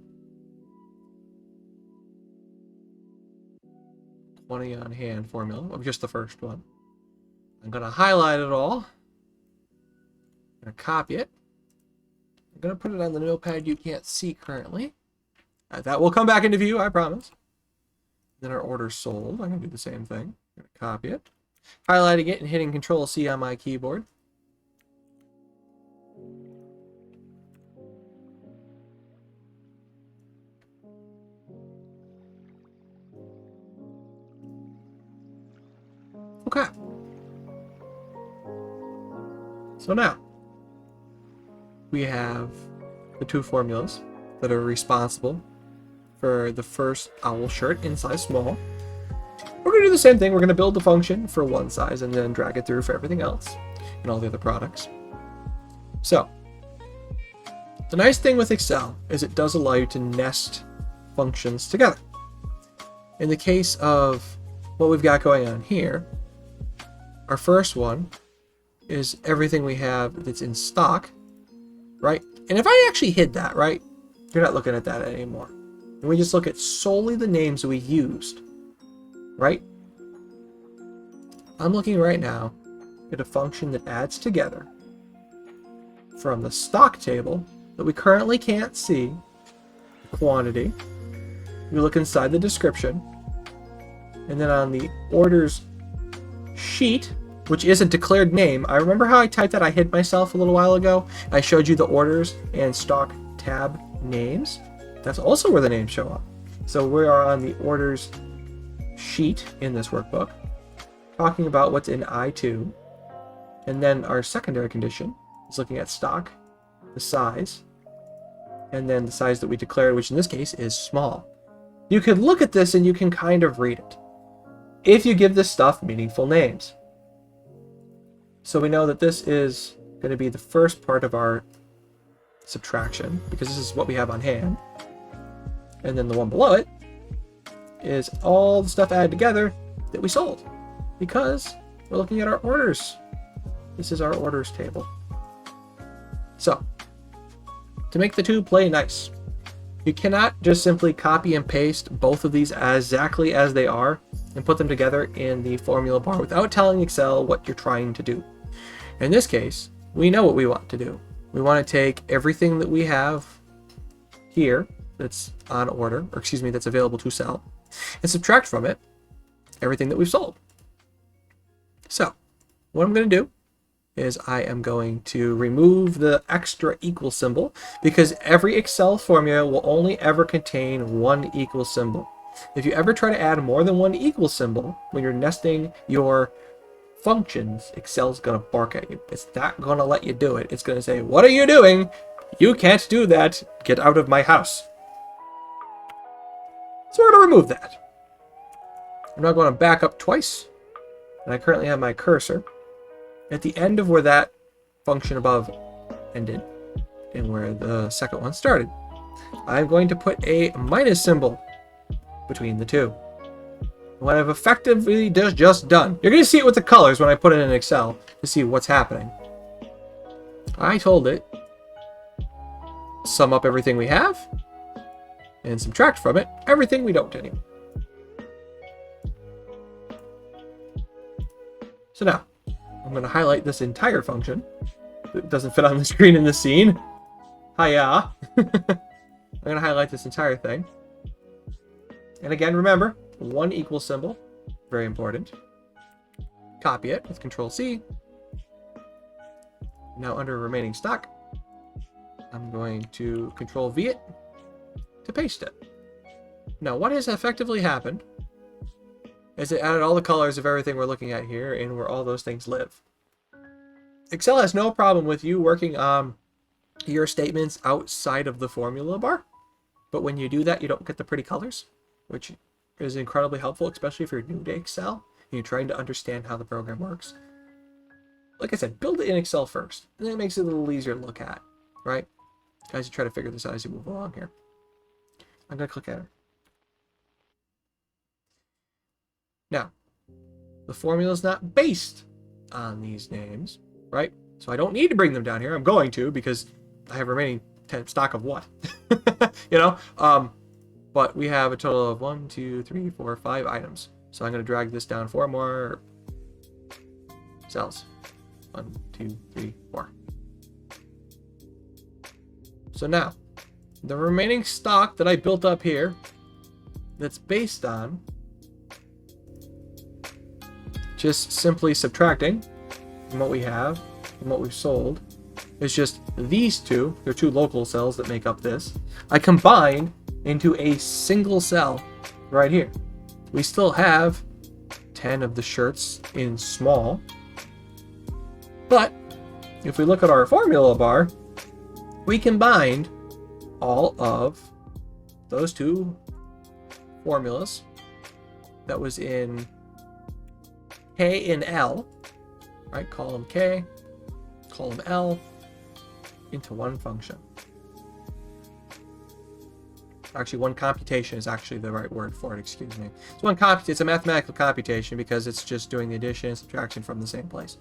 S1: quantity on hand formula of just the first one. I'm going to highlight it all. I'm going to copy it. I'm going to put it on the notepad you can't see currently. That will come back into view, I promise. Then our orders sold. I'm going to do the same thing. I'm going to copy it. Highlighting it and hitting Control-C on my keyboard. Okay. So now, we have the two formulas that are responsible for the first owl shirt in size small. We're going to do the same thing. We're going to build the function for one size and then drag it through for everything else and all the other products. So, the nice thing with Excel is it does allow you to nest functions together. In the case of what we've got going on here, our first one is everything we have that's in stock, right? And if I actually hid that, right, you're not looking at that anymore. And we just look at solely the names we used, right? I'm looking right now at a function that adds together from the stock table that we currently can't see, quantity. We look inside the description, and then on the orders sheet, which is a declared name. I remember how I typed that. I hid myself a little while ago. I showed you the orders and stock tab names. That's also where the names show up. So we are on the orders sheet in this workbook, talking about what's in I2. And then our secondary condition is looking at stock, the size, and then the size that we declared, which in this case is small. You can look at this and you can kind of read it if you give this stuff meaningful names. So we know that this is going to be the first part of our subtraction, because this is what we have on hand. And then the one below it is all the stuff added together that we sold, because we're looking at our orders. This is our orders table. So, to make the two play nice, you cannot just simply copy and paste both of these exactly as they are and put them together in the formula bar without telling Excel what you're trying to do. In this case, we know what we want to do. We want to take everything that we have here that's on order, or excuse me, that's available to sell, and subtract from it everything that we've sold. So, what I'm going to do is I am going to remove the extra equal symbol, because every Excel formula will only ever contain one equal symbol. If you ever try to add more than one equal symbol when you're nesting your functions, Excel's going to bark at you. It's not going to let you do it. It's going to say, what are you doing? You can't do that. Get out of my house. So we're going to remove that. I'm now going to back up twice. And I currently have my cursor at the end of where that function above ended and where the second one started. I'm going to put a minus symbol between the two. What I've effectively just done. You're going to see it with the colors when I put it in Excel to see what's happening. I told it, sum up everything we have and subtract from it everything we don't anymore. So now, I'm going to highlight this entire function. It doesn't fit on the screen in this scene. Hiya. I'm going to highlight this entire thing. And again, remember, one equal symbol. Very important. Copy it with Control-C. Now under remaining stock, I'm going to Control-V it to paste it. Now what has effectively happened is it added all the colors of everything we're looking at here and where all those things live. Excel has no problem with you working on your statements outside of the formula bar. But when you do that, you don't get the pretty colors, which is incredibly helpful, especially if you're new to Excel and you're trying to understand how the program works. Like I said, build it in Excel first, and then it makes it a little easier to look at, right? Guys, you try to figure this out as you move along here. I'm going to click Enter. Now, the formula is not based on these names, right? So I don't need to bring them down here. I'm going to because I have remaining stock of what? You know? But we have a total of 1, 2, 3, 4, 5 items. So I'm going to drag this down 4 more cells. 1, 2, 3, 4. So now, the remaining stock that I built up here, that's based on just simply subtracting from what we have and what we've sold, is just these two. They're two local cells that make up this. I combined into a single cell right here. We still have 10 of the shirts in small, but if we look at our formula bar, we combined all of those two formulas that was in K and L, right? Column K, column L, into one function. Actually, one computation is actually the right word for it, excuse me. It's a mathematical computation because it's just doing the addition and subtraction from the same place.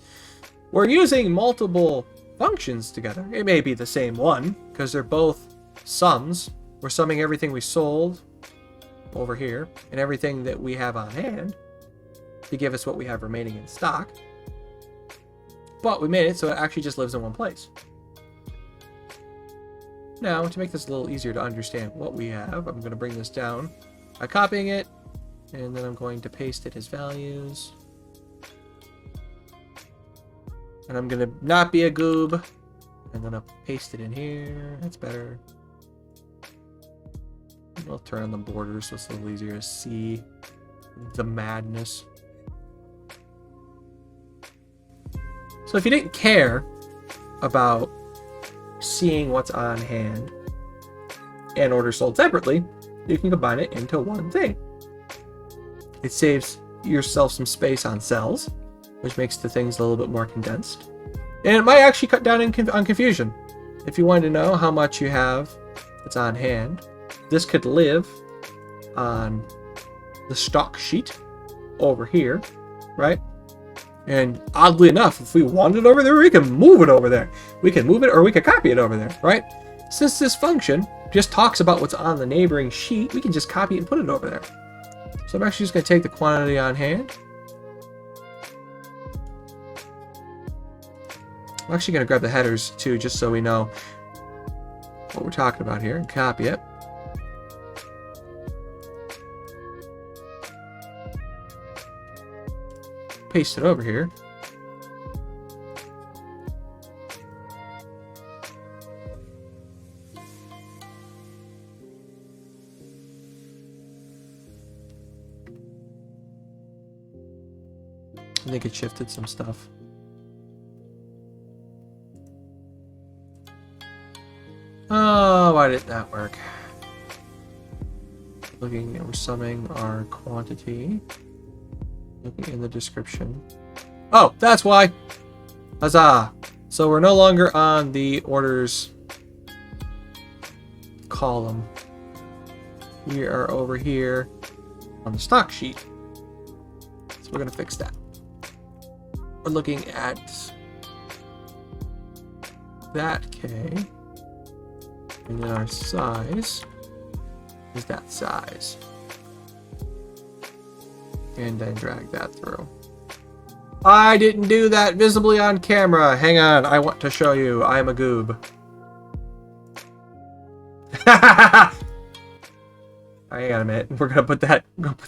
S1: We're using multiple functions together. It may be the same one because they're both sums. We're summing everything we sold over here and everything that we have on hand to give us what we have remaining in stock. But we made it so it actually just lives in one place. Now, to make this a little easier to understand what we have, I'm going to bring this down by copying it, and then I'm going to paste it as values. And I'm going to not be a goob. I'm going to paste it in here. That's better. I'll turn on the borders so it's a little easier to see the madness. So if you didn't care about seeing what's on hand and orders sold separately, you can combine it into one thing. It saves yourself some space on cells, which makes the things a little bit more condensed. And it might actually cut down on confusion. If you wanted to know how much you have that's on hand, this could live on the stock sheet over here, right? And oddly enough, if we wanted it over there, we can move it over there. We can move it or we can copy it over there, right? Since this function just talks about what's on the neighboring sheet, we can just copy it and put it over there. So I'm actually just going to take the quantity on hand. I'm actually going to grab the headers too, just so we know what we're talking about here, and copy it. Paste it over here. I think it shifted some stuff. why didn't that work? Looking, we're summing our quantity. Looking in the description. Oh, that's why! Huzzah! So we're no longer on the orders column. We are over here on the stock sheet. So we're going to fix that. We're looking at that K. And then our size is that size. And then drag that through. I didn't do that visibly on camera. Hang on, I want to show you. I'm a goob. Hang on a minute. We're gonna put that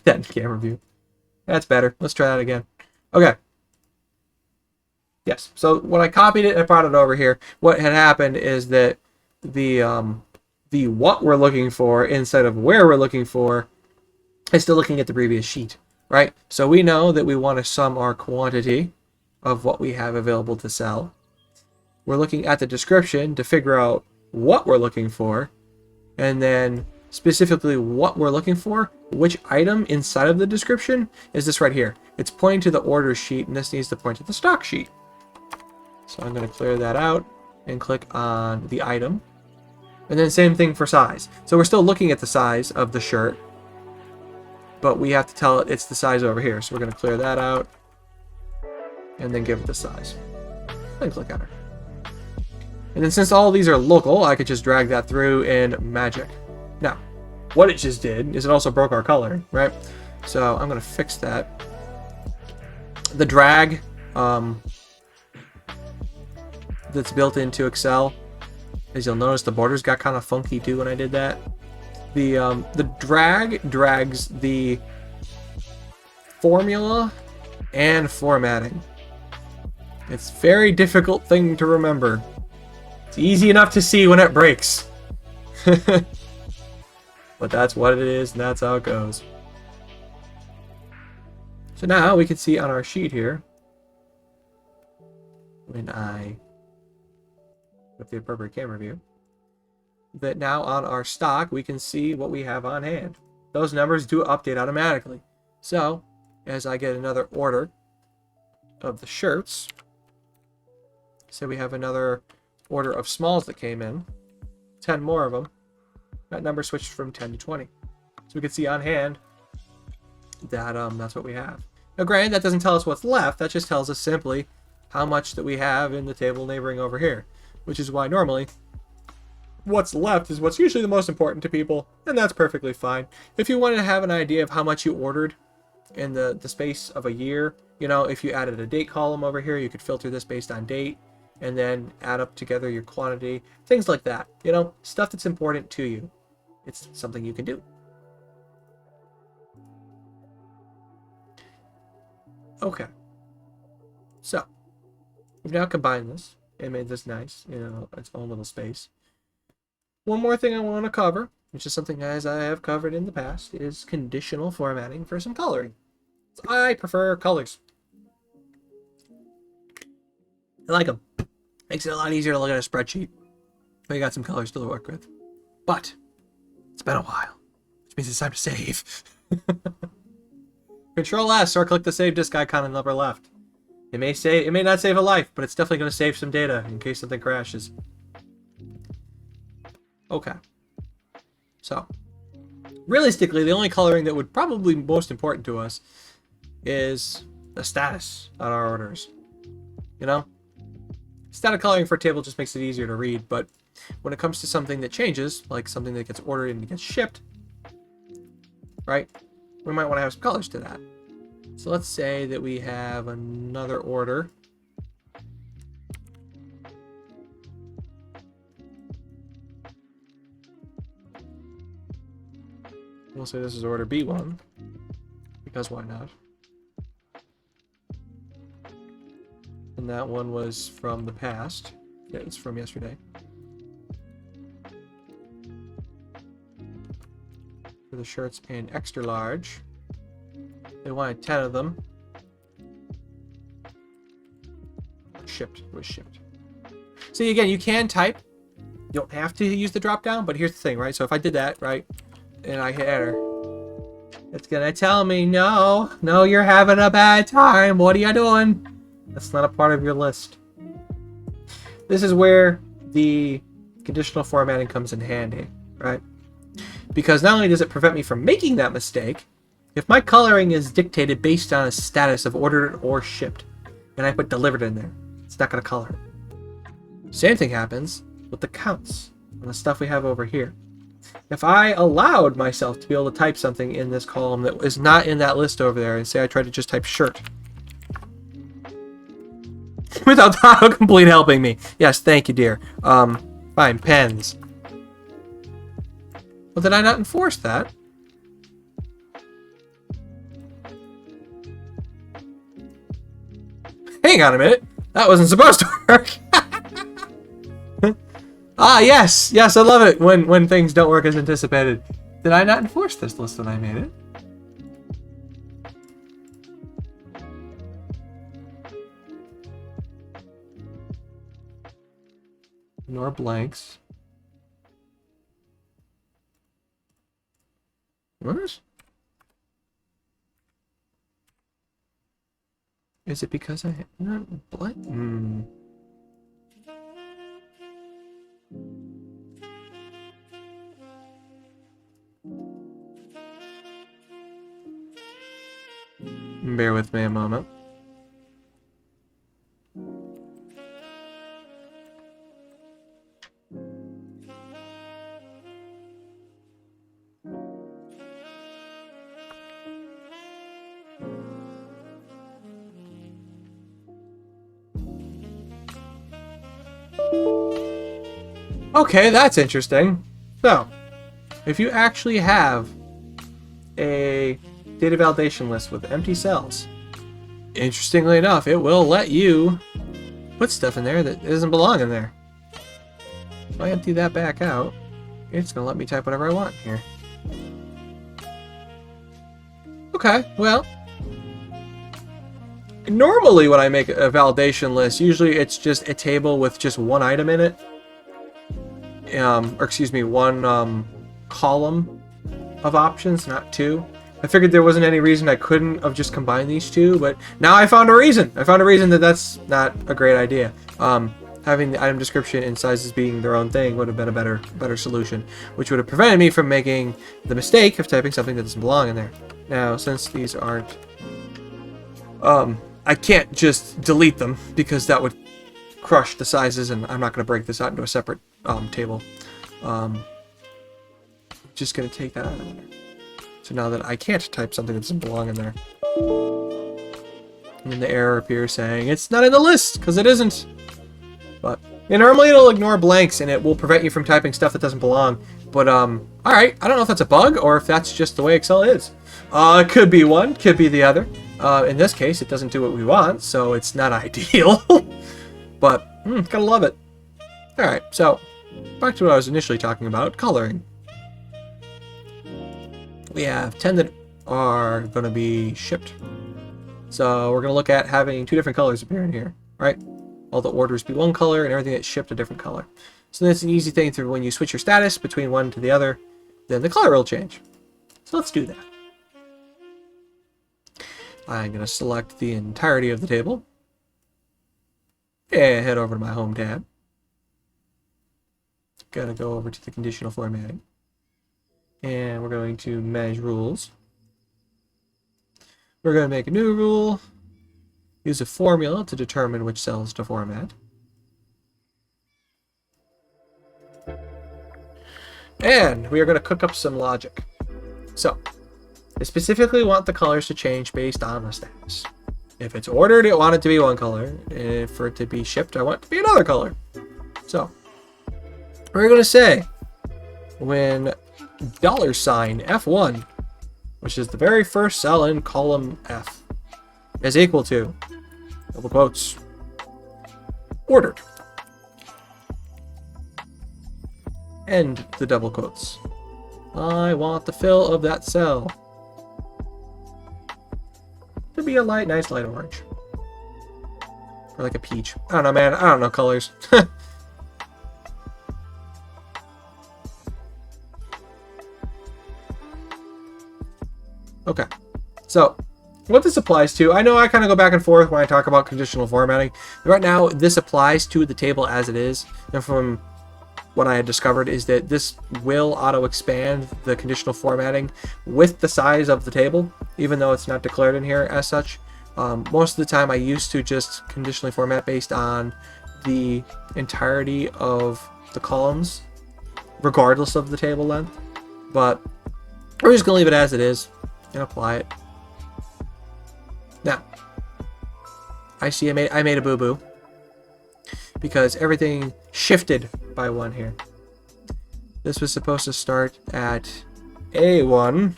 S1: in camera view. That's better. Let's try that again. Okay. Yes. So when I copied it and brought it over here, what had happened is that the what we're looking for instead of where we're looking for is still looking at the previous sheet, right? So we know that we want to sum our quantity of what we have available to sell. We're looking at the description to figure out what we're looking for, and then specifically what we're looking for, which item inside of the description is this right here. It's pointing to the order sheet, and this needs to point to the stock sheet. So I'm going to clear that out and click on the item. And then same thing for size. So we're still looking at the size of the shirt, but we have to tell it it's the size over here. So we're going to clear that out and then give it the size. And click on it. And then since all of these are local, I could just drag that through in Magic. Now, what it just did is it also broke our color, right? So I'm going to fix that. The drag that's built into Excel, as you'll notice, the borders got kind of funky too when I did that. The drag drags the formula and formatting. It's a very difficult thing to remember. It's easy enough to see when it breaks. But that's what it is, and that's how it goes. So now we can see on our sheet here, when I with the appropriate camera view, that now on our stock we can see what we have on hand. Those numbers do update automatically. So as I get another order of the shirts, say we have another order of smalls that came in, 10 more of them, that number switched from 10 to 20. So we can see on hand that that's what we have. Now granted, that doesn't tell us what's left, that just tells us simply how much that we have in the table neighboring over here, which is why normally what's left is what's usually the most important to people, and that's perfectly fine. If you wanted to have an idea of how much you ordered in the space of a year, you know, if you added a date column over here, you could filter this based on date and then add up together your quantity, things like that, you know, stuff that's important to you. It's something you can do. Okay, so we've now combined this and made this nice, you know, its own little space. One more thing I want to cover, which is something as I have covered in the past, is conditional formatting for some coloring. So I prefer colors. I like them. Makes it a lot easier to look at a spreadsheet when you got some colors to work with. But it's been a while, which means it's time to save. Control S or click the save disk icon in the upper left. It may not save a life, but it's definitely going to save some data in case something crashes. Okay. So, realistically, the only coloring that would probably be most important to us is the status on our orders. You know? Static coloring for a table just makes it easier to read, but when it comes to something that changes, like something that gets ordered and gets shipped, right? We might want to have some colors to that. So let's say that we have another order. We'll say this is order B1, because why not? And that one was from the past. Yeah, it's from yesterday. For the shirts in extra large. They wanted 10 of them. Shipped. It was shipped. See, again, you can type You don't have to use the drop down, but here's the thing, right? So if I did that, right, and I hit enter, it's gonna tell me, no, you're having a bad time. What are you doing? That's not a part of your list. This is where the conditional formatting comes in handy, right? Because not only does it prevent me from making that mistake, if my coloring is dictated based on a status of ordered or shipped, and I put delivered in there, it's not going to color. Same thing happens with the counts and the stuff we have over here. If I allowed myself to be able to type something in this column that is not in that list over there, and say I tried to just type shirt, without the autocomplete helping me. Yes, thank you, dear. Fine, pens. Well, did I not enforce that? Hang on a minute. That wasn't supposed to work. Ah, yes. Yes, I love it when things don't work as anticipated. Did I not enforce this list when I made it? Ignore blanks. What? Is it because I not blank? Bear with me a moment. Okay, that's interesting. So, if you actually have a data validation list with empty cells, interestingly enough, it will let you put stuff in there that doesn't belong in there. If I empty that back out, it's going to let me type whatever I want here. Okay, well, normally when I make a validation list, usually it's just a table with just one item in it. Or excuse me, one column of options, not two. I figured there wasn't any reason I couldn't have just combined these two, but now I found a reason. I found a reason that that's not a great idea. Having the item description and sizes being their own thing would have been a better solution, which would have prevented me from making the mistake of typing something that doesn't belong in there. Now, since these aren't, I can't just delete them because that would crush the sizes, and I'm not going to break this out into a separate table. Just going to take that out of there. So now that I can't type something that doesn't belong in there. And then the error appears saying it's not in the list, because it isn't. But normally it'll ignore blanks and it will prevent you from typing stuff that doesn't belong. But alright, I don't know if that's a bug or if that's just the way Excel is. It could be one, could be the other. In this case, it doesn't do what we want, so it's not ideal. But, gotta love it. Alright, so, back to what I was initially talking about, coloring. We have 10 that are going to be shipped. So we're going to look at having two different colors appear in here, right? All the orders be one color and everything that's shipped a different color. So that's an easy thing through when you switch your status between one to the other, then the color will change. So let's do that. I'm going to select the entirety of the table and head over to my home tab. Got to go over to the conditional formatting. And we're going to manage rules. We're going to make a new rule. Use a formula to determine which cells to format. And we are going to cook up some logic. So, I specifically want the colors to change based on the status. If it's ordered, I want it to be one color. And for it to be shipped, I want it to be another color. So, we're going to say when $F1, which is the very first cell in column F, is equal to, double quotes, ordered. End the double quotes. I want the fill of that cell to be a nice light orange. Or like a peach. I don't know, man. I don't know colors. Okay, so what this applies to, I know I kind of go back and forth when I talk about conditional formatting. Right now, this applies to the table as it is, and from what I had discovered is that this will auto-expand the conditional formatting with the size of the table, even though it's not declared in here as such. Most of the time I used to just conditionally format based on the entirety of the columns, regardless of the table length. But we're just going to leave it as it is and apply it. Now, I see I made a boo-boo because everything shifted by 1 here. This was supposed to start at A1.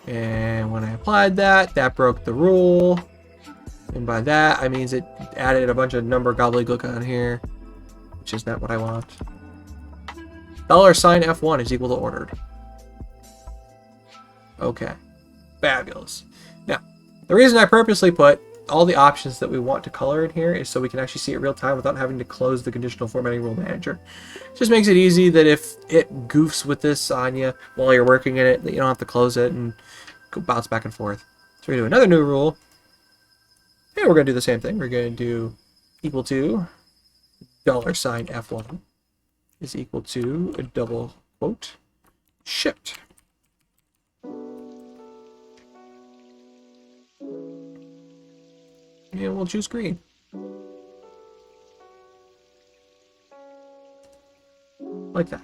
S1: And when I applied that, that broke the rule. And by that, I means it added a bunch of number gobbledygook on here, which is not what I want. $sign F1 is equal to ordered. Okay, fabulous. Now, the reason I purposely put all the options that we want to color in here is so we can actually see it real time without having to close the conditional formatting rule manager. It just makes it easy that if it goofs with this on you while you're working in it, that you don't have to close it and go bounce back and forth. So we're going to do another new rule. And we're going to do the same thing. We're going to do equal to $sign F1 is equal to a double quote shipped. And we'll choose green. Like that.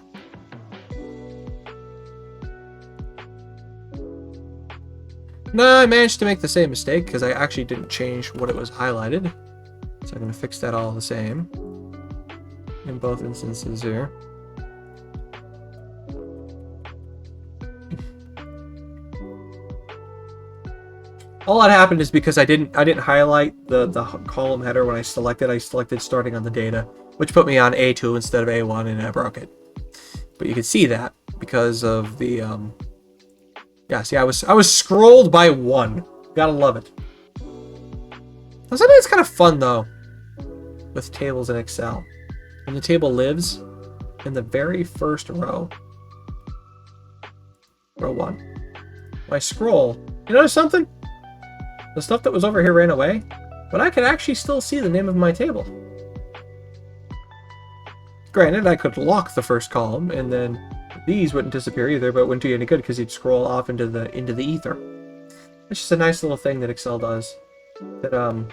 S1: No, I managed to make the same mistake because I actually didn't change what it was highlighted. So I'm going to fix that all the same in both instances here. All that happened is because I didn't highlight the column header when I selected. I selected starting on the data, which put me on A2 instead of A1, and I broke it. But you can see that because of the yeah. See, I was scrolled by 1. Gotta love it. Now, something that's kind of fun though with tables in Excel, when the table lives in the very first row, row 1. When I scroll, you notice something? The stuff that was over here ran away, but I could actually still see the name of my table. Granted, I could lock the first column, and then these wouldn't disappear either, but it wouldn't do you any good because you'd scroll off into the ether. It's just a nice little thing that Excel does. That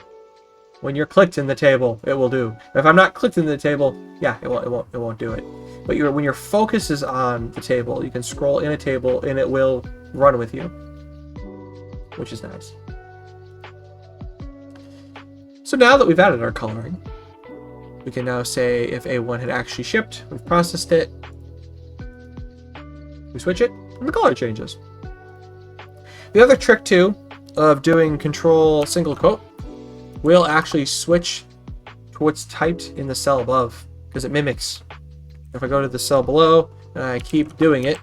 S1: when you're clicked in the table, it will do. If I'm not clicked in the table, yeah, it won't do it. But when your focus is on the table, you can scroll in a table, and it will run with you, which is nice. So now that we've added our coloring, we can now say if A1 had actually shipped, we've processed it, we switch it, and the color changes. The other trick too of doing control single quote will actually switch to what's typed in the cell above because it mimics. If I go to the cell below and I keep doing it,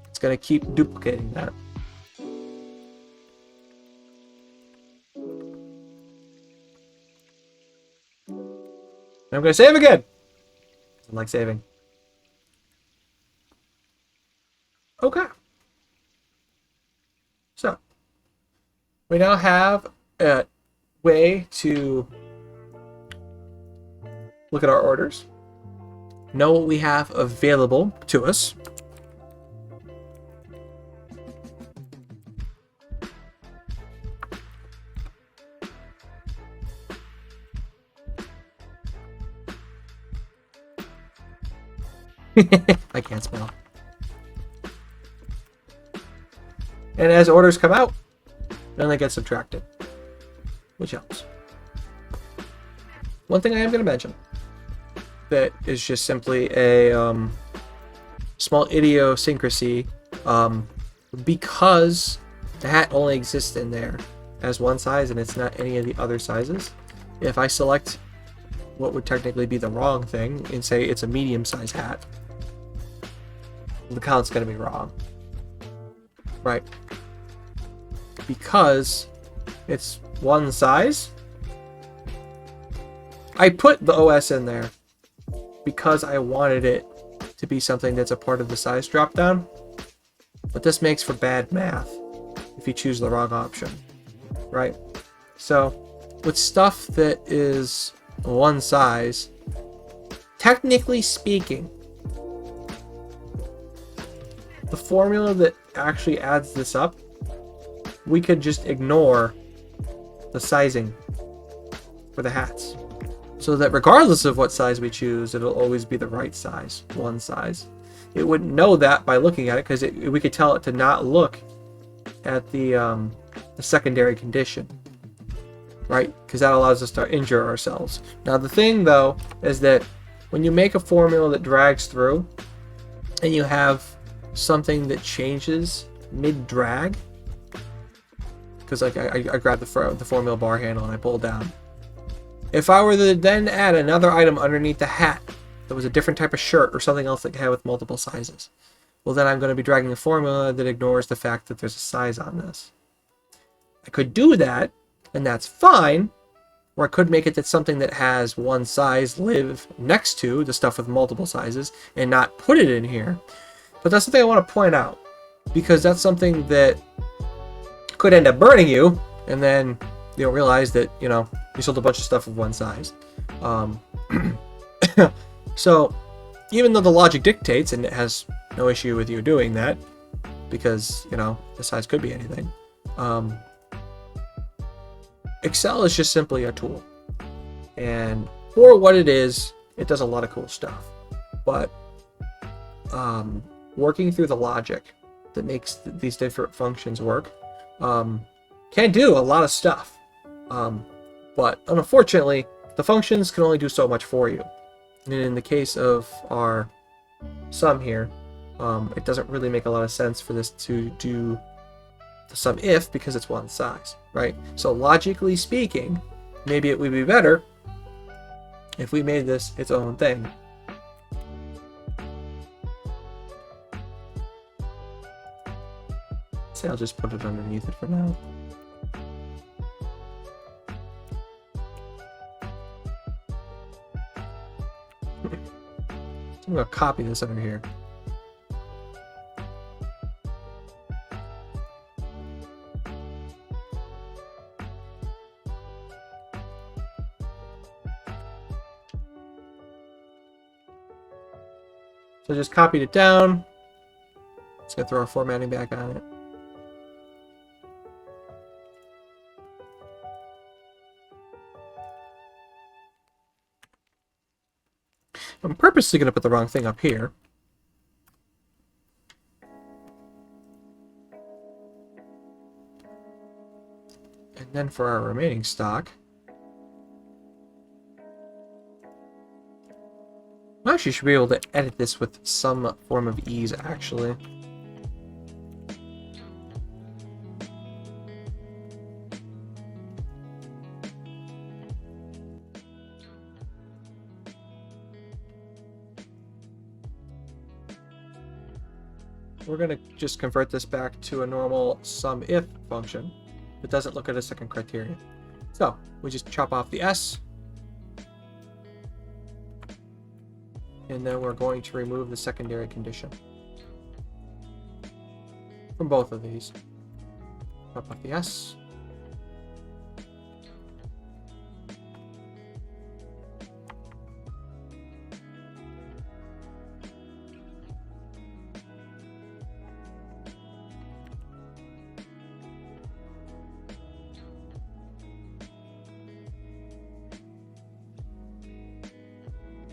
S1: it's going to keep duplicating that. I'm going to save again. I like saving. Okay. So, we now have a way to look at our orders, know what we have available to us. I can't spell. And as orders come out, then they get subtracted, which helps. One thing I am going to mention that is just simply a small idiosyncrasy, because the hat only exists in there as one size and it's not any of the other sizes. If I select what would technically be the wrong thing and say it's a medium-sized hat, the count's going to be wrong, right? Because it's one size. I put the OS in there because I wanted it to be something that's a part of the size dropdown. But this makes for bad math if you choose the wrong option, right? So with stuff that is one size, technically speaking, the formula that actually adds this up, we could just ignore the sizing for the hats. So that regardless of what size we choose, it'll always be the right size, one size. It wouldn't know that by looking at it, because we could tell it to not look at the secondary condition, right? Because that allows us to injure ourselves. Now the thing though is that when you make a formula that drags through and you have something that changes mid-drag, because like I grabbed the formula bar handle and I pulled down. If I were to then add another item underneath the hat that was a different type of shirt or something else that had with multiple sizes, well then I'm going to be dragging a formula that ignores the fact that there's a size on this. I could do that, and that's fine, or I could make it that something that has one size live next to the stuff with multiple sizes and not put it in here. But that's something I want to point out, because that's something that could end up burning you, and then you don't realize that, you know, you sold a bunch of stuff of one size. So even though the logic dictates, and it has no issue with you doing that, because, you know, the size could be anything, Excel is just simply a tool. And for what it is, it does a lot of cool stuff. But working through the logic that makes these different functions work can do a lot of stuff. But unfortunately, the functions can only do so much for you. And in the case of our sum here, it doesn't really make a lot of sense for this to do the sum if, because it's one size, right? So logically speaking, maybe it would be better if we made this its own thing. Say I'll just put it underneath it for now. I'm going to copy this under here. So just copied it down. Let's go throw our formatting back on it. I'm purposely going to put the wrong thing up here. And then for our remaining stock, I actually should be able to edit this with some form of ease, actually. We're going to just convert this back to a normal SUMIF function that doesn't look at a second criterion. So we just chop off the S, and then we're going to remove the secondary condition from both of these. Chop off the S.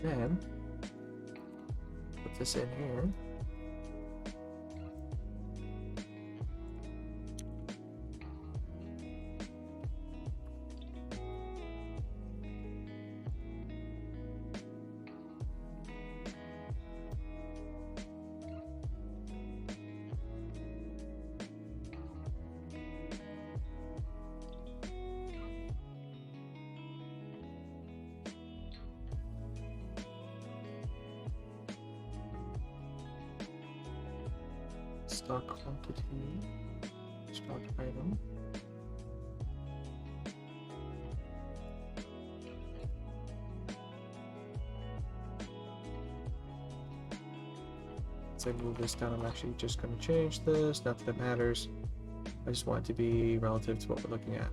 S1: Then put this in here. Stock quantity, stock item. As I move this down, I'm actually just going to change this. Not that it matters. I just want it to be relative to what we're looking at.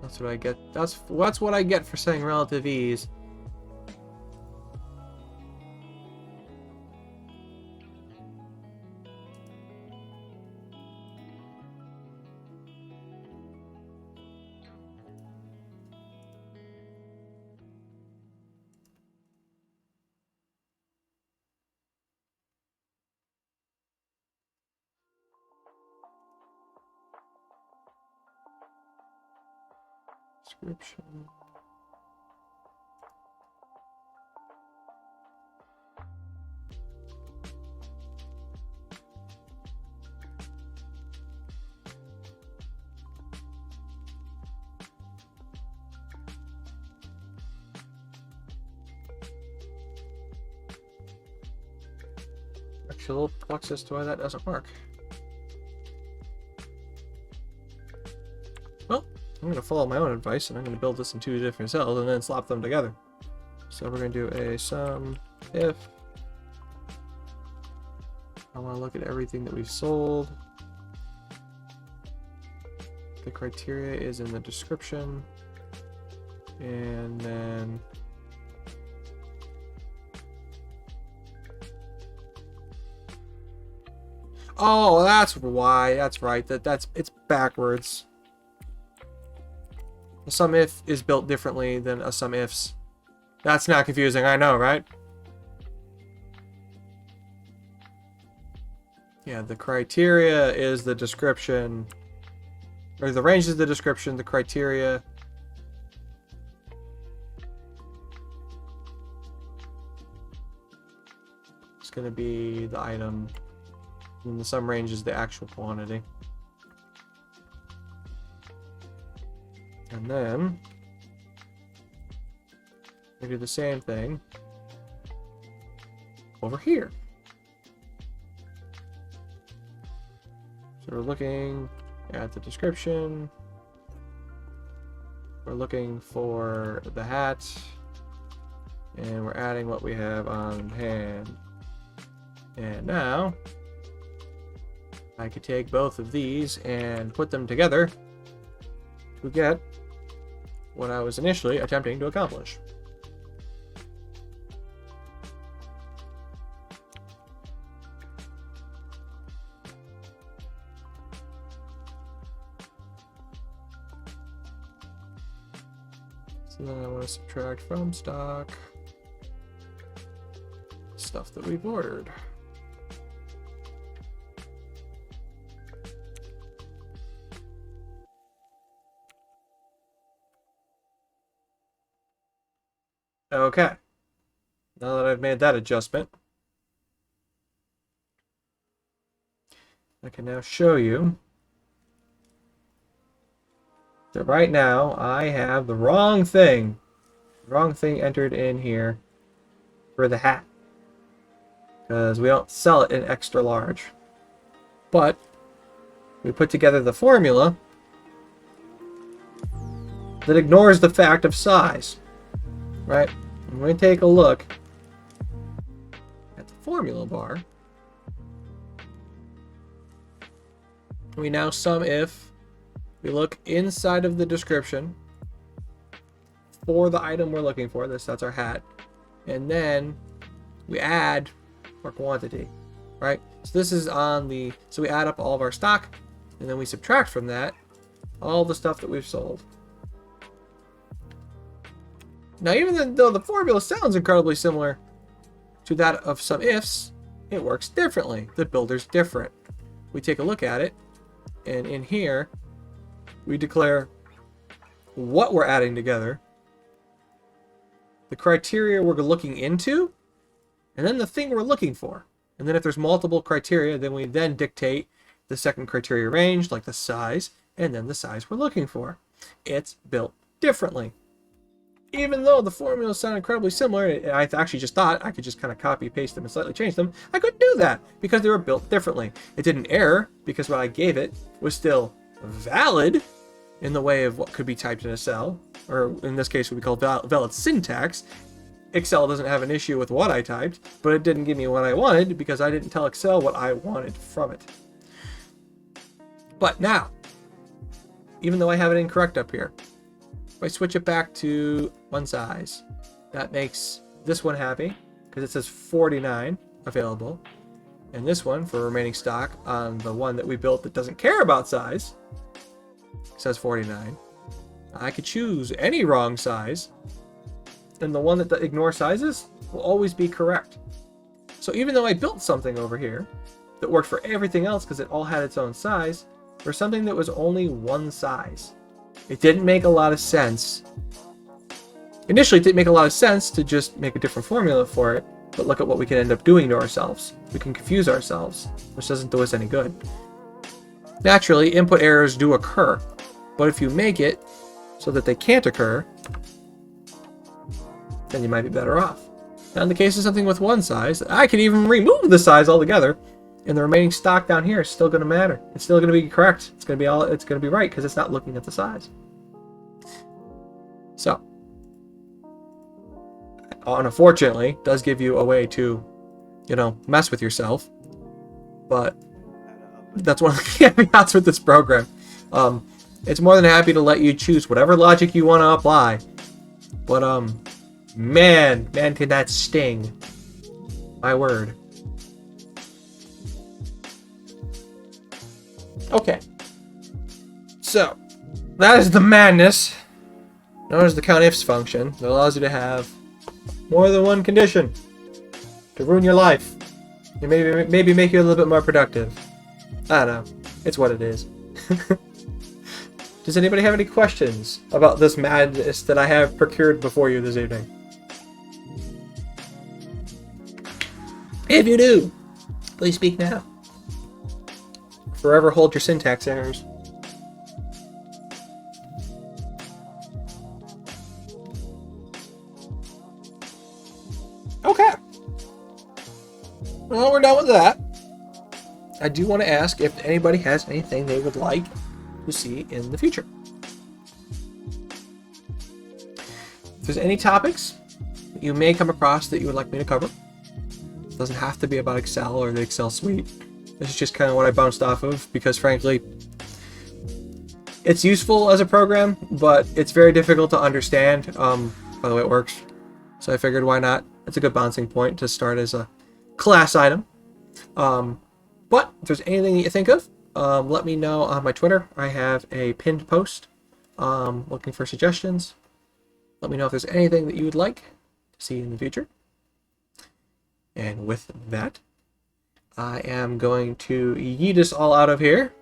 S1: That's what I get. That's what I get for saying relative ease. Description. Actually, a little flux as to why that doesn't work. Well, I'm going to follow my own advice, and I'm going to build this in 2 different cells and then slap them together. So we're going to do a sum if. I want to look at everything that we've sold. The criteria is in the description. And then oh, that's why. That's right. It's backwards. A SUMIF is built differently than a SUMIFS. That's not confusing, I know, right? Yeah, the criteria is the description. Or the range is the description, the criteria. It's going to be the item. And the sum range is the actual quantity. And then we do the same thing over here. So we're looking at the description. We're looking for the hat. And we're adding what we have on hand. And now I could take both of these and put them together to get what I was initially attempting to accomplish. So then I want to subtract from stock stuff that we've ordered. Okay, now that I've made that adjustment, I can now show you that right now I have the wrong thing entered in here for the hat, because we don't sell it in extra large, but we put together the formula that ignores the fact of size, right? I'm going to take a look at the formula bar. We now sum if. We look inside of the description for the item we're looking for. That's our hat. And then we add our quantity, right? So this is on the, so we add up all of our stock, and then we subtract from that all the stuff that we've sold. Now, even though the formula sounds incredibly similar to that of SUMIFS, it works differently. The builder's different. We take a look at it, and in here, we declare what we're adding together, the criteria we're looking into, and then the thing we're looking for. And then if there's multiple criteria, then we then dictate the second criteria range, like the size, and then the size we're looking for. It's built differently. Even though the formulas sound incredibly similar, I actually just thought I could just kind of copy, paste them, and slightly change them. I couldn't do that because they were built differently. It didn't error because what I gave it was still valid in the way of what could be typed in a cell, or in this case, what we call valid syntax. Excel doesn't have an issue with what I typed, but it didn't give me what I wanted because I didn't tell Excel what I wanted from it. But now, even though I have it incorrect up here, if I switch it back to one size, that makes this one happy because it says 49 available. And this one, for remaining stock on the one that we built that doesn't care about size, says 49. I could choose any wrong size, and the one that ignores sizes will always be correct. So even though I built something over here that worked for everything else because it all had its own size, for something that was only one size, it didn't make a lot of sense. Initially, it didn't make a lot of sense to just make a different formula for it, but look at what we can end up doing to ourselves. We can confuse ourselves, which doesn't do us any good. Naturally, input errors do occur, but if you make it so that they can't occur, then you might be better off. Now, in the case of something with one size, I could even remove the size altogether, and the remaining stock down here is still going to matter. It's still going to be correct. It's going to be right because it's not looking at the size. So, unfortunately, it does give you a way to, mess with yourself. But that's one of the caveats with this program. It's more than happy to let you choose whatever logic you want to apply. But man, can that sting. My word. Okay. So, that is the madness known as the COUNTIFs function that allows you to have more than one condition to ruin your life. And maybe make you a little bit more productive. I don't know. It's what it is. Does anybody have any questions about this madness that I have procured before you this evening? If you do, please speak now. Forever hold your syntax errors. Okay. Well, we're done with that. I do want to ask if anybody has anything they would like to see in the future. If there's any topics that you may come across that you would like me to cover, it doesn't have to be about Excel or the Excel suite. This is just kind of what I bounced off of because, frankly, it's useful as a program, but it's very difficult to understand by the way it works. So I figured, why not? It's a good bouncing point to start as a class item. But if there's anything that you think of, let me know on my Twitter. I have a pinned post looking for suggestions. Let me know if there's anything that you would like to see in the future. And with that, I am going to yeet us all out of here.